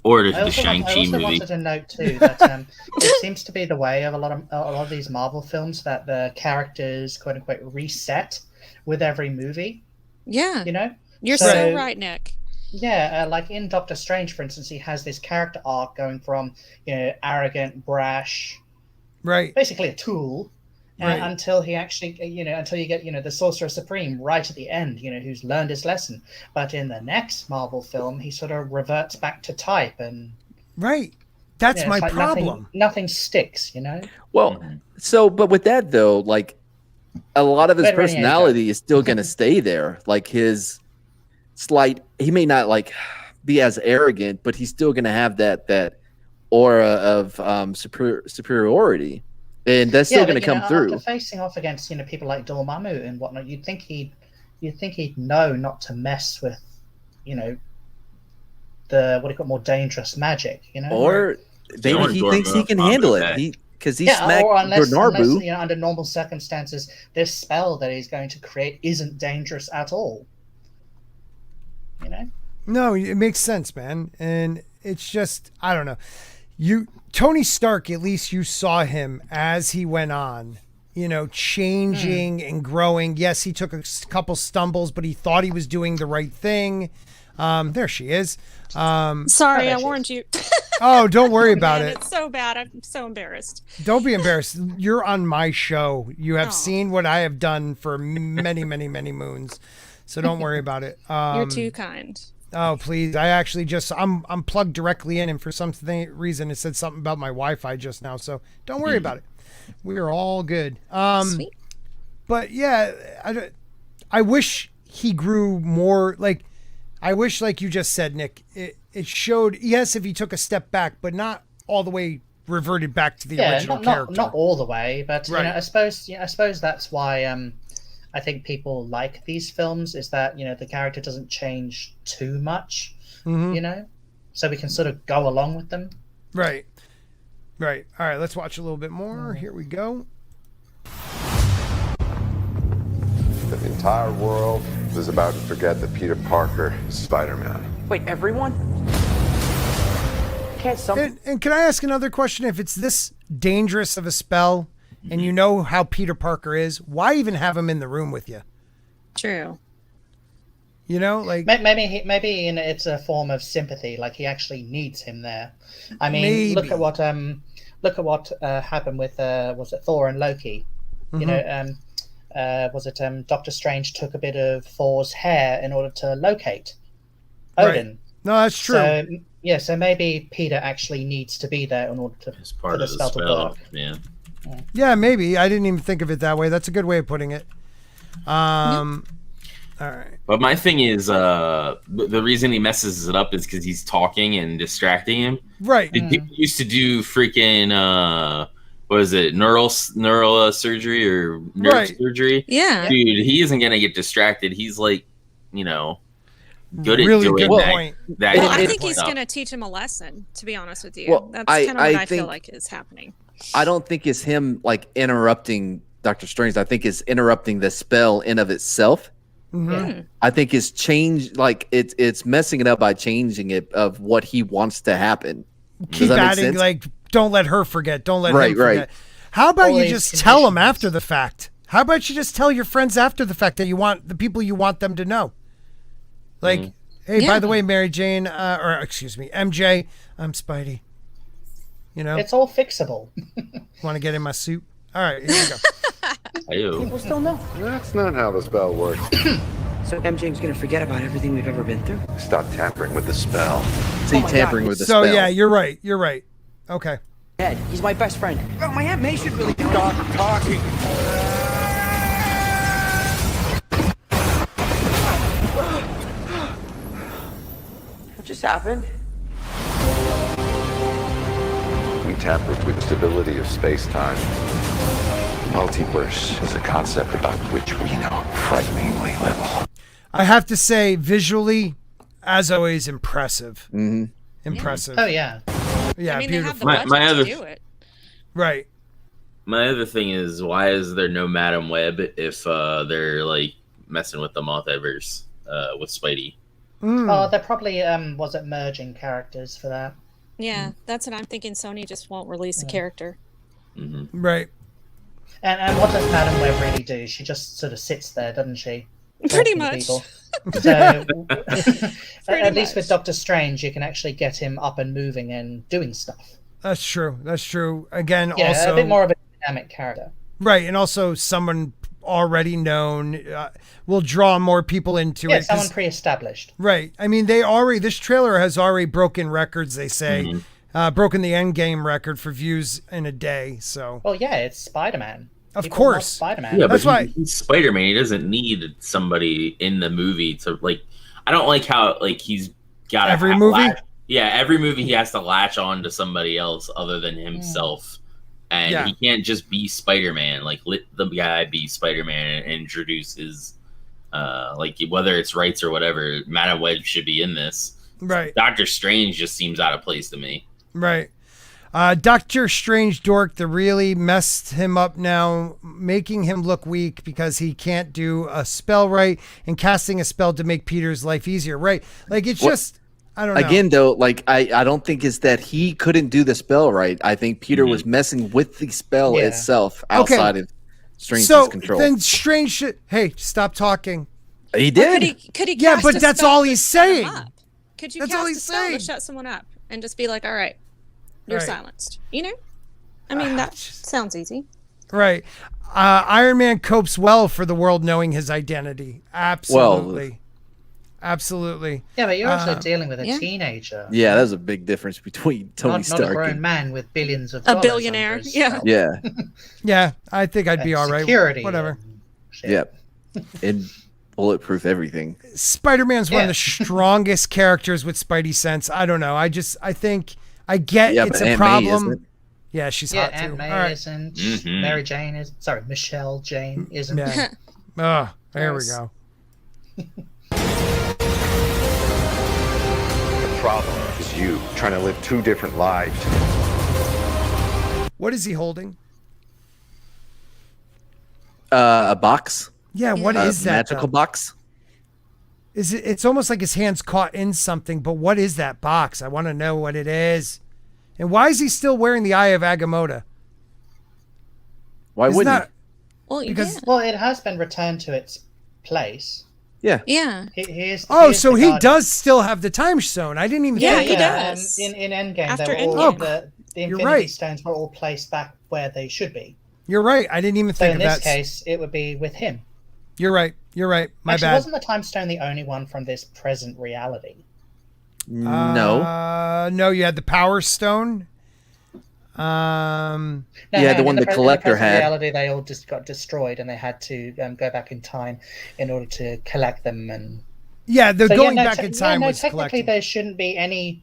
Or the Shang-Chi movie. I also wanted to note too that it seems to be the way of a lot of these Marvel films that the characters quote unquote reset with every movie. Yeah. You're so right, Nick. Yeah, like in Doctor Strange, for instance, he has this character arc going from, arrogant, brash, right, basically a tool, right, until he actually, until you get, the Sorcerer Supreme right at the end, who's learned his lesson. But in the next Marvel film, he sort of reverts back to type and. Right. That's my like problem. Nothing sticks, Well, but with that though, like a lot of his personality is still going to stay there. Like his he may not like be as arrogant, but he's still going to have that aura of superiority, and that's still going to come through. After facing off against people like Dormammu and whatnot, you'd think he'd know not to mess with the more dangerous magic, or maybe he thinks he can handle it. Because he smacked unless, Narbu. Under normal circumstances, this spell that he's going to create isn't dangerous at all. No, it makes sense, man. And it's just, I don't know. Tony Stark, at least you saw him as he went on, changing and growing. Yes, he took a couple stumbles, but he thought he was doing the right thing. There she is. Sorry, I warned you. Oh, don't worry about it. It's so bad. I'm so embarrassed. Don't be embarrassed. You're on my show. You have seen what I have done for many, many, many moons. So don't worry about it. You're too kind. Oh, please. I actually I'm plugged directly in, and for some reason it said something about my Wi-Fi just now. So don't worry about it. We are all good. Sweet. But yeah, I wish he grew more. Like, I wish, like you just said, Nick, it showed, yes, if he took a step back, but not all the way reverted back to the original character. Not all the way, but right. I suppose that's why I think people like these films, is that the character doesn't change too much, so we can sort of go along with them. Right. All right, let's watch a little bit more. Here we go. The entire world is about to forget that Peter Parker is Spider-Man. Wait, everyone? And can I ask another question? If it's this dangerous of a spell, and you know how Peter Parker is, why even have him in the room with you? True. Like maybe it's a form of sympathy. Like he actually needs him there. I mean, look at what happened with was it Thor and Loki? Was it Doctor Strange took a bit of Thor's hair in order to locate Odin? Right. No, that's true. So maybe Peter actually needs to be there in order to part of the spell to work. Yeah. Yeah, maybe. I didn't even think of it that way. That's a good way of putting it. All right. But my thing is, the reason he messes it up is because he's talking and distracting him. Right. People used to do freaking what is it, neural surgery or nerve surgery? Yeah. Dude, he isn't gonna get distracted. He's like, good at really doing good point. that. Well, I think he's gonna teach him a lesson. To be honest with you, that's kind of what I feel like is happening. I don't think it's him like interrupting Doctor Strange. I think it's interrupting the spell in of itself. Mm-hmm. I think it's changed, like it's messing it up by changing it of what he wants to happen. Keep adding, like, don't let her forget. Don't let him forget. Right. How about you just tell them after the fact? How about you just tell your friends after the fact that you want the people you want them to know? Like, hey, by the way, Mary Jane, or excuse me, MJ, I'm Spidey. It's all fixable. Want to get in my suit? All right, here we go. People still know. That's not how the spell works. So MJ's gonna forget about everything we've ever been through? Stop tampering with the spell. See, tampering with the spell. So yeah, you're right. Okay. Ed, he's my best friend. Oh, my Aunt May should really know. Stop talking. What just happened? We tampered with the stability of space-time. Multiverse is a concept about which we know frighteningly little. I have to say, visually, as always, impressive. Mm-hmm. Impressive. Oh yeah. Yeah, I mean, beautiful. they have the budget to do it. Right. My other thing is, why is there no Madam Web if they're like messing with the multiverse with Spidey? Oh, they're probably was it merging characters for that? Yeah, that's what I'm thinking. Sony just won't release a character. Right. And what does Madam Web really do? She just sort of sits there, doesn't she? Pretty talking to much. people. So at least with Doctor Strange, you can actually get him up and moving and doing stuff. That's true. That's true. Again, Yeah, also a bit more of a dynamic character. right, and also someone already known will draw more people into Yeah, it. someone pre-established. Right. I mean, this trailer has already broken records. They say broken the Endgame record for views in a day. So. Well, yeah, it's Spider-Man. Of People course. love Spider-Man. Yeah, That's but why he's Spider-Man. He doesn't need somebody in the movie to like. I don't like how like he's got every movie. Every movie he has to latch on to somebody else other than himself, and he can't just be Spider-Man. Like let the guy be Spider-Man and introduce his, like whether it's rights or whatever. Madam Web should be in this. Right. Doctor Strange just seems out of place to me. Right. Doctor Strange Dork that really messed him up now, making him look weak because he can't do a spell right and casting a spell to make Peter's life easier. Right. Like it's just, I don't know. Again, though, like I don't think it's that he couldn't do the spell right. I think Peter was messing with the spell itself outside of Strange's control. Then Strange should, hey, stop talking. He did. Could he yeah, cast but a that's spell all to he's shut him saying. up? Could you That's all cast a he's spell saying. to shut someone up and just be like, all right, you're Right. silenced? You know? I mean, that sounds easy. Right. Iron Man copes well for the world knowing his identity. Absolutely. Absolutely. Yeah, but you're also dealing with a teenager. Yeah, that's a big difference between Tony Not Stark a grown and man with billions of A dollars billionaire. under his Yeah. belt. yeah, Yeah, I think I'd be all right. Security Whatever. yeah, and bulletproof everything. Spider-Man's one of the strongest characters with Spidey sense. I don't know. I think I get Yeah, it's but a Aunt May problem. isn't. Yeah, she's Yeah, hot too. Aunt May All right. isn't. Mary Jane is. Sorry, Michelle Jane isn't. Yeah. Oh, there we Gross. go. The problem is you trying to live two different lives. What is he holding? A box. Yeah, what is that? Magical though? box. Is it? It's almost like his hand's caught in something. But what is that box? I want to know what it is. And why is he still wearing the Eye of Agamotto? Why Isn't wouldn't that- Well, Because- Well, it has been returned to its place. he? Yeah. yeah. He is, Oh, he is so the he guardian. does still have the time stone. I didn't even Yeah, think he of that. does. In Endgame, After they were all, Endgame. the You're Infinity right. Stones were all placed back where they should be. You're right. I didn't even So think in of this that. case, it would be with him. You're right. You're right. My Actually, bad. wasn't the time stone the only one from this present reality? No. No, you had the Power Stone. No, Yeah, the in one the in collector present had. reality, they all just got destroyed, and they had to go back in time in order to collect them. And Yeah, the So, going no, back in time was technically collecting. there shouldn't be any.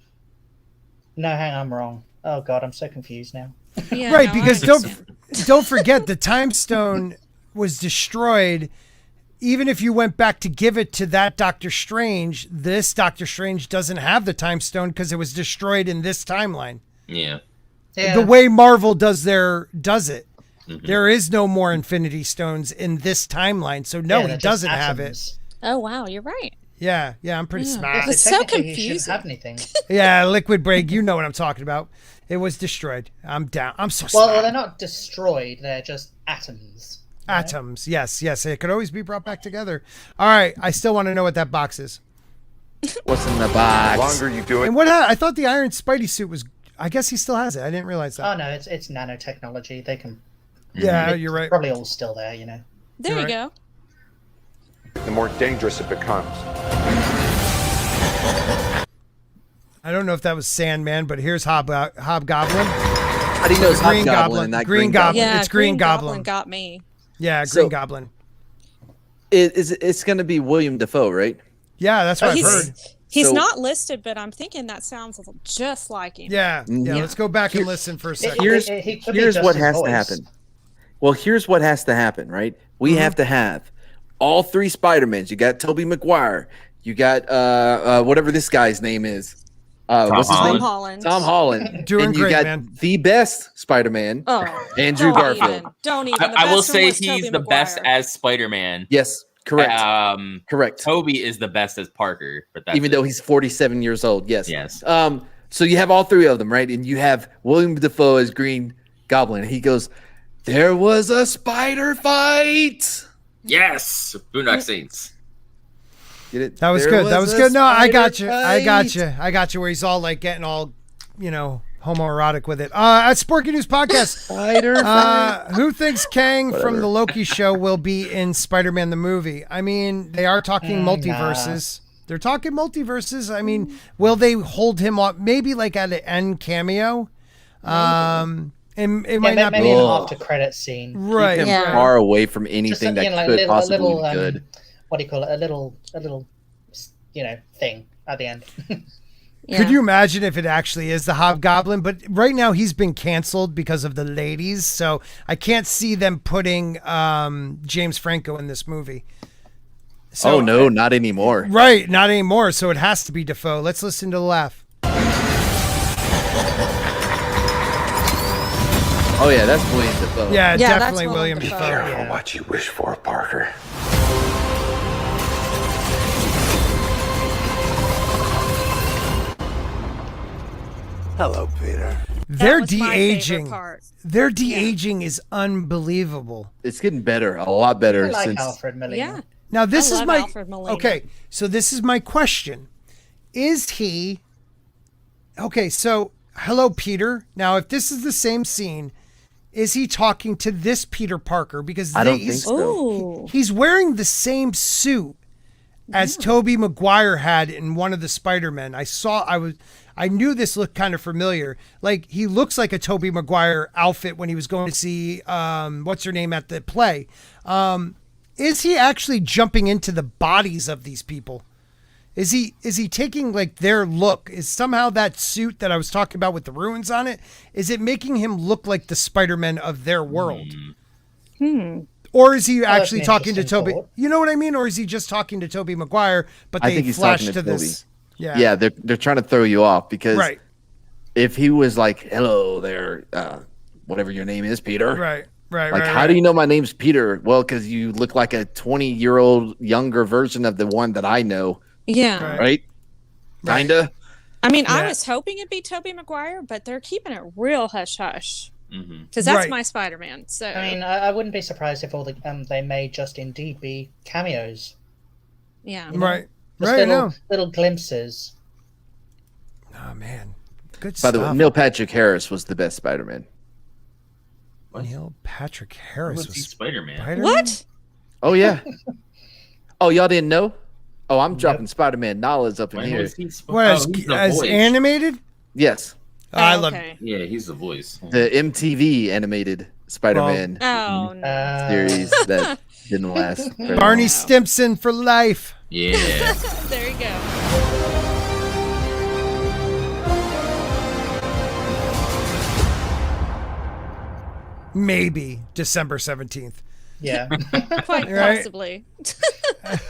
No, hang on, I'm wrong. Oh god, I'm so confused now. Yeah, Right, no, I because understand. don't forget the time stone was destroyed. Even if you went back to give it to that Doctor Strange, this Doctor Strange doesn't have the time stone because it was destroyed in this timeline. Yeah. Yeah. The way Marvel does it. Mhm. There is no more Infinity Stones in this timeline, so no, Yeah, he they're just doesn't have it. atoms. Oh, wow, you're right. Yeah, I'm pretty Yeah. smart. It's so technically he shouldn't confusing. have anything. Yeah, Liquid Break, you know what I'm talking about. It was destroyed. I'm down. I'm so Well, smart. they're not destroyed; they're just atoms. you know? Atoms, yes. It could always be brought back together. All right, I still want to know what that box is. What's in the box? The longer you do it, And what? I thought the Iron Spidey suit was. I guess he still has it. I didn't realize that. Oh no, it's nanotechnology. They can. Yeah, it's you're right. Probably all still there, you know. There You're you right. go. the more dangerous it becomes. I don't know if that was Sandman, but here's Hobgoblin. How do you know it's Green Hobgoblin Goblin. and not Green Green Goblin. Yeah, It's Green Goblin. got me. Yeah, So- Green Goblin. It's going to be William Dafoe, right? Yeah, that's what I've heard. He's So- not listed, but I'm thinking that sounds just like him. Yeah, Yeah. Let's go back and listen for a second. He could be Here's just what his has to voice. happen. Well, here's what has to happen, right? We have to have all three Spider-Mans. You got Tobey Maguire. You got whatever this guy's name is. What's his Holland. name? Tom Holland. Tom Holland. Doing and you great, got man. the best Spider-Man, Oh, Andrew don't Garfield. Even, don't even. The I will best one say was he's Tobey the best Maguire. as Spider-Man. Yes, correct. Correct. Toby is the best as Parker, but that's Even though he's 47 years old. Yes. Yes. So you have all three of them, right? And you have William Dafoe as Green Goblin. He goes, "There was a spider fight." yes, Boondock Saints. Get it? That was There good. That was a good. No, I got spider you. I got fight. you. I got you. Where he's all like getting all, homoerotic with it. At Sporking News Podcast, who thinks Kang from the Loki show will be in Spider-Man the movie? I mean, they are talking multiverses. They're talking multiverses. I mean, will they hold him up? Maybe like at an end cameo. It might not maybe be an after credit scene. Right. Keep him far away from anything that could possibly be a good. What do you call it? A little, thing at the end. Could you imagine if it actually is the Hobgoblin? But right now he's been canceled because of the ladies, so I can't see them putting James Franco in this movie. So, no, not anymore. Right, not anymore. So it has to be Dafoe. Let's listen to the laugh. Oh yeah, that's William Dafoe. Yeah, definitely William Dafoe. Be careful what you wish for, Parker. Hello, Peter. Their de-aging. Their de-aging is unbelievable. It's getting better, a lot better I like since Alfred Molina. Yeah. Now this I is love my Alfred Molina. okay. So this is my question: is he okay? So hello, Peter. Now, if this is the same scene, is he talking to this Peter Parker? Because I don't think so. He's wearing the same suit as Tobey Maguire had in one of the Spider-Men. I knew this looked kind of familiar. Like, he looks like a Tobey Maguire outfit when he was going to see what's her name at the play. Is he actually jumping into the bodies of these people? Is he taking like their look? Is somehow that suit that I was talking about with the ruins on it, is it making him look like the Spider-Man of their world? Or is he actually talking to Tobey? You know what I mean? Or is he just talking to Tobey Maguire, but I they think he's flash talking to to this? Yeah, they're trying to throw you off because Right. if he was like, "Hello there, whatever your name is, Peter," Right. Like, how do you know my name's Peter? Well, because you look like a 20-year-old younger version of the one that I know. Yeah. Right? Kinda. I mean, I was hoping it'd be Tobey Maguire, but they're keeping it real hush hush. Because that's my Spider-Man. So I mean, I wouldn't be surprised if all the they may just indeed be cameos. Yeah. You know? Right. Just Right. little glimpses. Oh man, good By stuff. the way, Neil Patrick Harris was the best Spider-Man. Neil Patrick Harris was Spider-Man. What? Oh yeah. Oh, y'all didn't know? Oh, I'm dropping Spider-Man knowledge up in When here. was he What, as animated? Yes. I love Yeah, he's the voice. The MTV animated Spider-Man Oh, no. series that didn't last. very Barney long. Stinson for life. Yeah. There you go. Maybe December 17th. Yeah. Quite Right? possibly.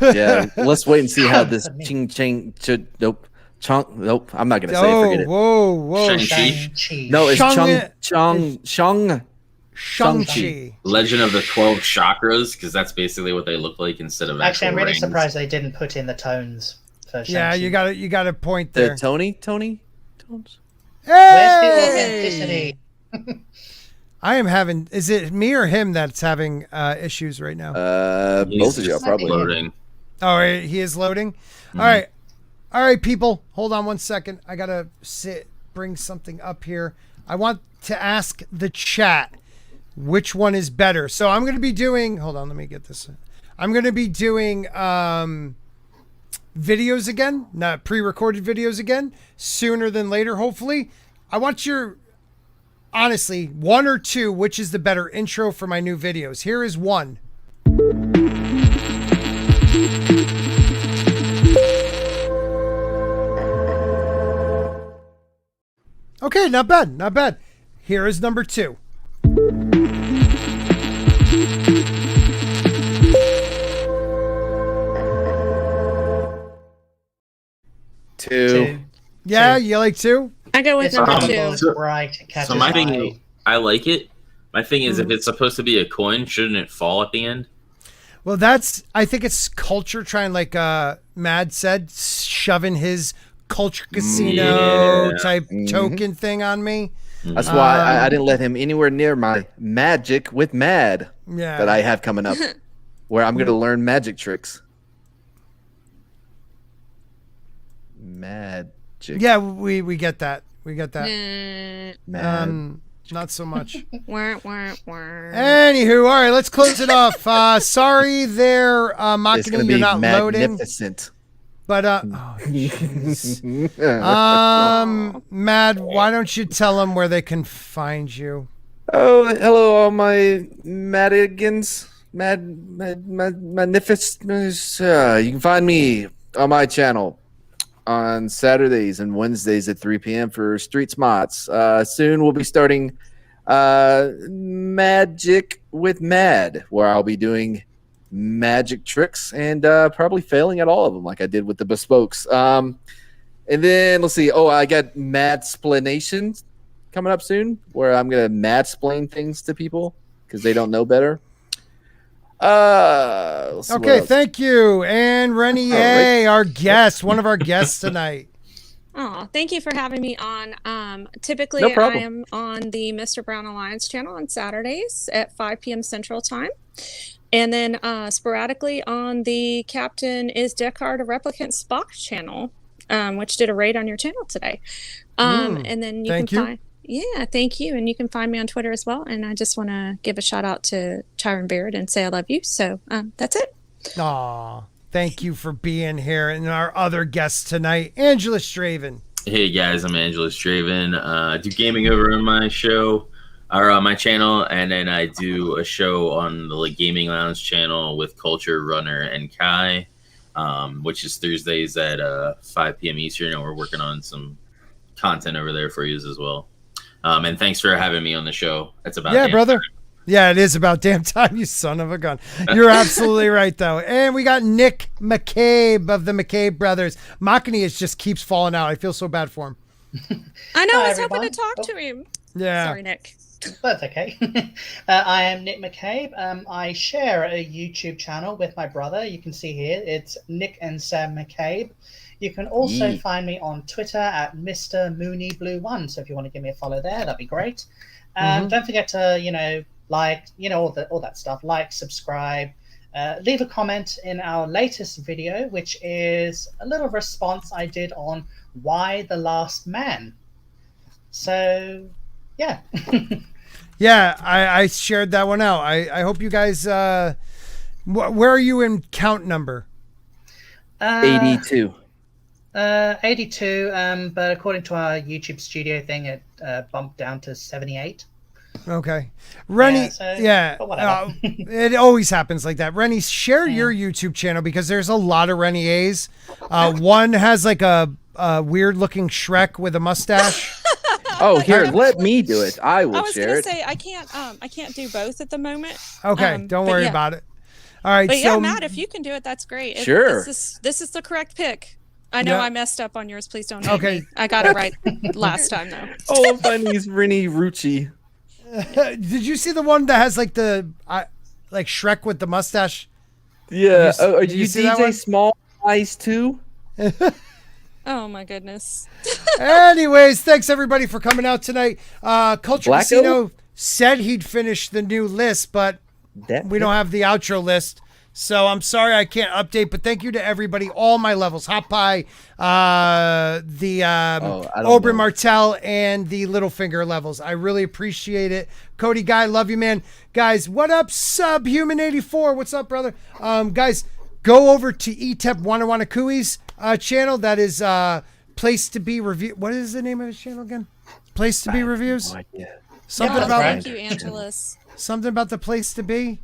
Yeah, let's wait and see how this nope. I'm not gonna say it. Forget it. Whoa. Shang-Chi. No, it's Shang- Shang-Chi. Legend of the 12 Chakras, because that's basically what they look like instead of Actually, I'm actual really rings. surprised they didn't put in the tones for Yeah, Shang-Chi. you got a point The there. Tony? Where's the Hey! authenticity? I am having. Is it me or him that's having issues right now? Both of you are probably loading. All right, he is loading. All right, people. Hold on 1 second. I gotta bring something up here. I want to ask the chat which one is better. So I'm gonna be doing. Hold on, let me get this. I'm gonna be doing videos again, not pre-recorded videos again, sooner than later. Hopefully, I want your. Honestly, one or two, which is the better intro for my new videos? Here is one. Okay, not bad, not bad. Here is number two. Two. Yeah, you like two? I go with It's number colorful, two. it's bright, it catches So my eye. thing, I like it. My thing is, if it's supposed to be a coin, shouldn't it fall at the end? Well, I think it's culture trying, like Mad said, shoving his culture casino type token thing on me. That's why I didn't let him anywhere near my magic with Mad Yeah. that I have coming up, where I'm going to learn magic tricks. magic. Yeah, we get that. We get that. Not so much. Anywho, all right, let's close it off. Sorry there, Marketing, you're not magnificent. Loading. But, Mad, why don't you tell them where they can find you? Oh, hello, all my Madigans. Magnificent. You can find me on my channel on Saturdays and Wednesdays at 3 p.m. for Street Smots. Soon we'll be starting Magic with Mad, where I'll be doing magic tricks and probably failing at all of them like I did with the Bespokes. And then let's see. Oh, I got Mad Splanations coming up soon, where I'm going to mad-splain things to people because they don't know better. Okay, thank you. And Reni A, our guest, one of our guests tonight. Oh, thank you for having me on. Typically, No I problem. am on the Mr. Brown Alliance channel on Saturdays at 5 p.m. Central Time. And then sporadically on the Captain is Deckard a Replicant Spock channel, which did a raid on your channel today. And then you thank can you. find... Yeah, thank you. And you can find me on Twitter as well. And I just want to give a shout out to Tyron Baird and say I love you. So that's it. Aw, thank you for being here. And our other guest tonight, Angela Straven. Hey guys, I'm Angela Straven. I do gaming over on my show or on my channel, and then I do a show on the Gaming Lounge channel with Culture Runner and Kai, which is Thursdays at 5 p.m. Eastern, and we're working on some content over there for you as well. And thanks for having me on the show. It's about Yeah, brother. Yeah, it is about damn time, you son of a gun. You're absolutely right, though. And we got Nick McCabe of the McCabe brothers. Machiny just keeps falling out. I feel so bad for him. I know. Hi, I was hoping everyone. to talk to him. Yeah. Sorry, Nick. That's okay. I am Nick McCabe. I share a YouTube channel with my brother. You can see here, it's Nick and Sam McCabe. You can also find me on Twitter at Mr. Mooney Blue 1. So if you want to give me a follow there, that'd be great. Don't forget to, like, all that stuff. Like, subscribe, leave a comment in our latest video, which is a little response I did on Why the Last Man. So, yeah. Yeah, I shared that one out. I hope you guys, where are you in count number? 82. 82, but according to our YouTube studio thing, it bumped down to 78. Okay. Rennie, but whatever. it always happens like that. Rennie, share your YouTube channel because there's a lot of Reni A's. One has like a weird looking Shrek with a mustache. Oh, here, let me do it. I will I was share gonna it. say I can't do both at the moment. Okay, don't worry about it. All right, But so yeah, Matt, if you can do it, that's great. Sure. This is the correct pick. I know Yeah. I messed up on yours. Please don't hate Okay. me. I got it right last time though. Oh, I'm finding he's Reni Rucci. did you see the one that has like the like Shrek with the mustache? Yeah. Are did you you see that DJ one? Small Eyes too? Oh my goodness. Anyways, thanks everybody for coming out tonight. Culture Blacko? Casino said he'd finish the new list, but we don't have the outro list. So I'm sorry I can't update, but thank you to everybody, all my levels, Hot Pie, the Oberyn Martell, and the Littlefinger levels. I really appreciate it. Cody Guy, love you, man. Guys, what up, Subhuman84? What's up, brother? Guys, go over to ETEP Wanawanakui's channel. That is Place to Be Review. What is the name of his channel again? Place to Be Reviews? Something about Thank you, Angelus. something about the Place to Be.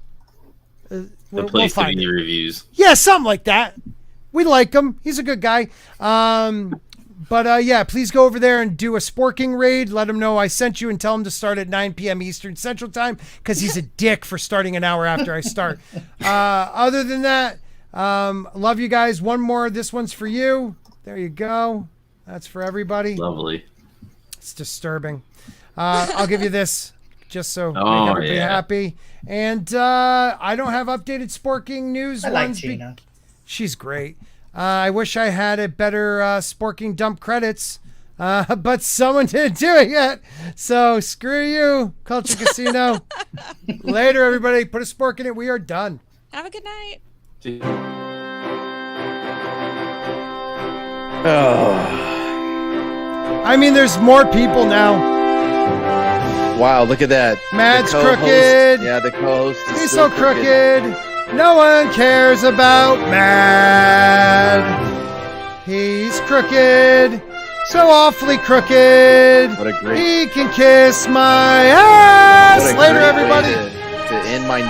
The Place to Be reviews. Yeah, something like that. We like him. He's a good guy. But yeah, please go over there and do a Sporking raid. Let him know I sent you and tell him to start at 9 p.m. Eastern Central Time because he's a dick for starting an hour after I start. Other than that, love you guys. One more. This one's for you. There you go. That's for everybody. Lovely. It's disturbing. I'll give you this just so make Oh, everybody yeah. happy. And I don't have updated Sporking news I like ones. Gina. She's great. I wish I had a better Sporking dump credits, but someone didn't do it yet. So screw you, Culture Casino. Later, everybody. Put a spork in it. We are done. Have a good night. See- I mean, there's more people now. Wow, look at that. Matt's The co-host- crooked. Yeah, the co-host. is He's still so crooked. No one cares about Matt. He's crooked. So awfully crooked. What a great- He can kiss my ass. What a Later, great way everybody. to-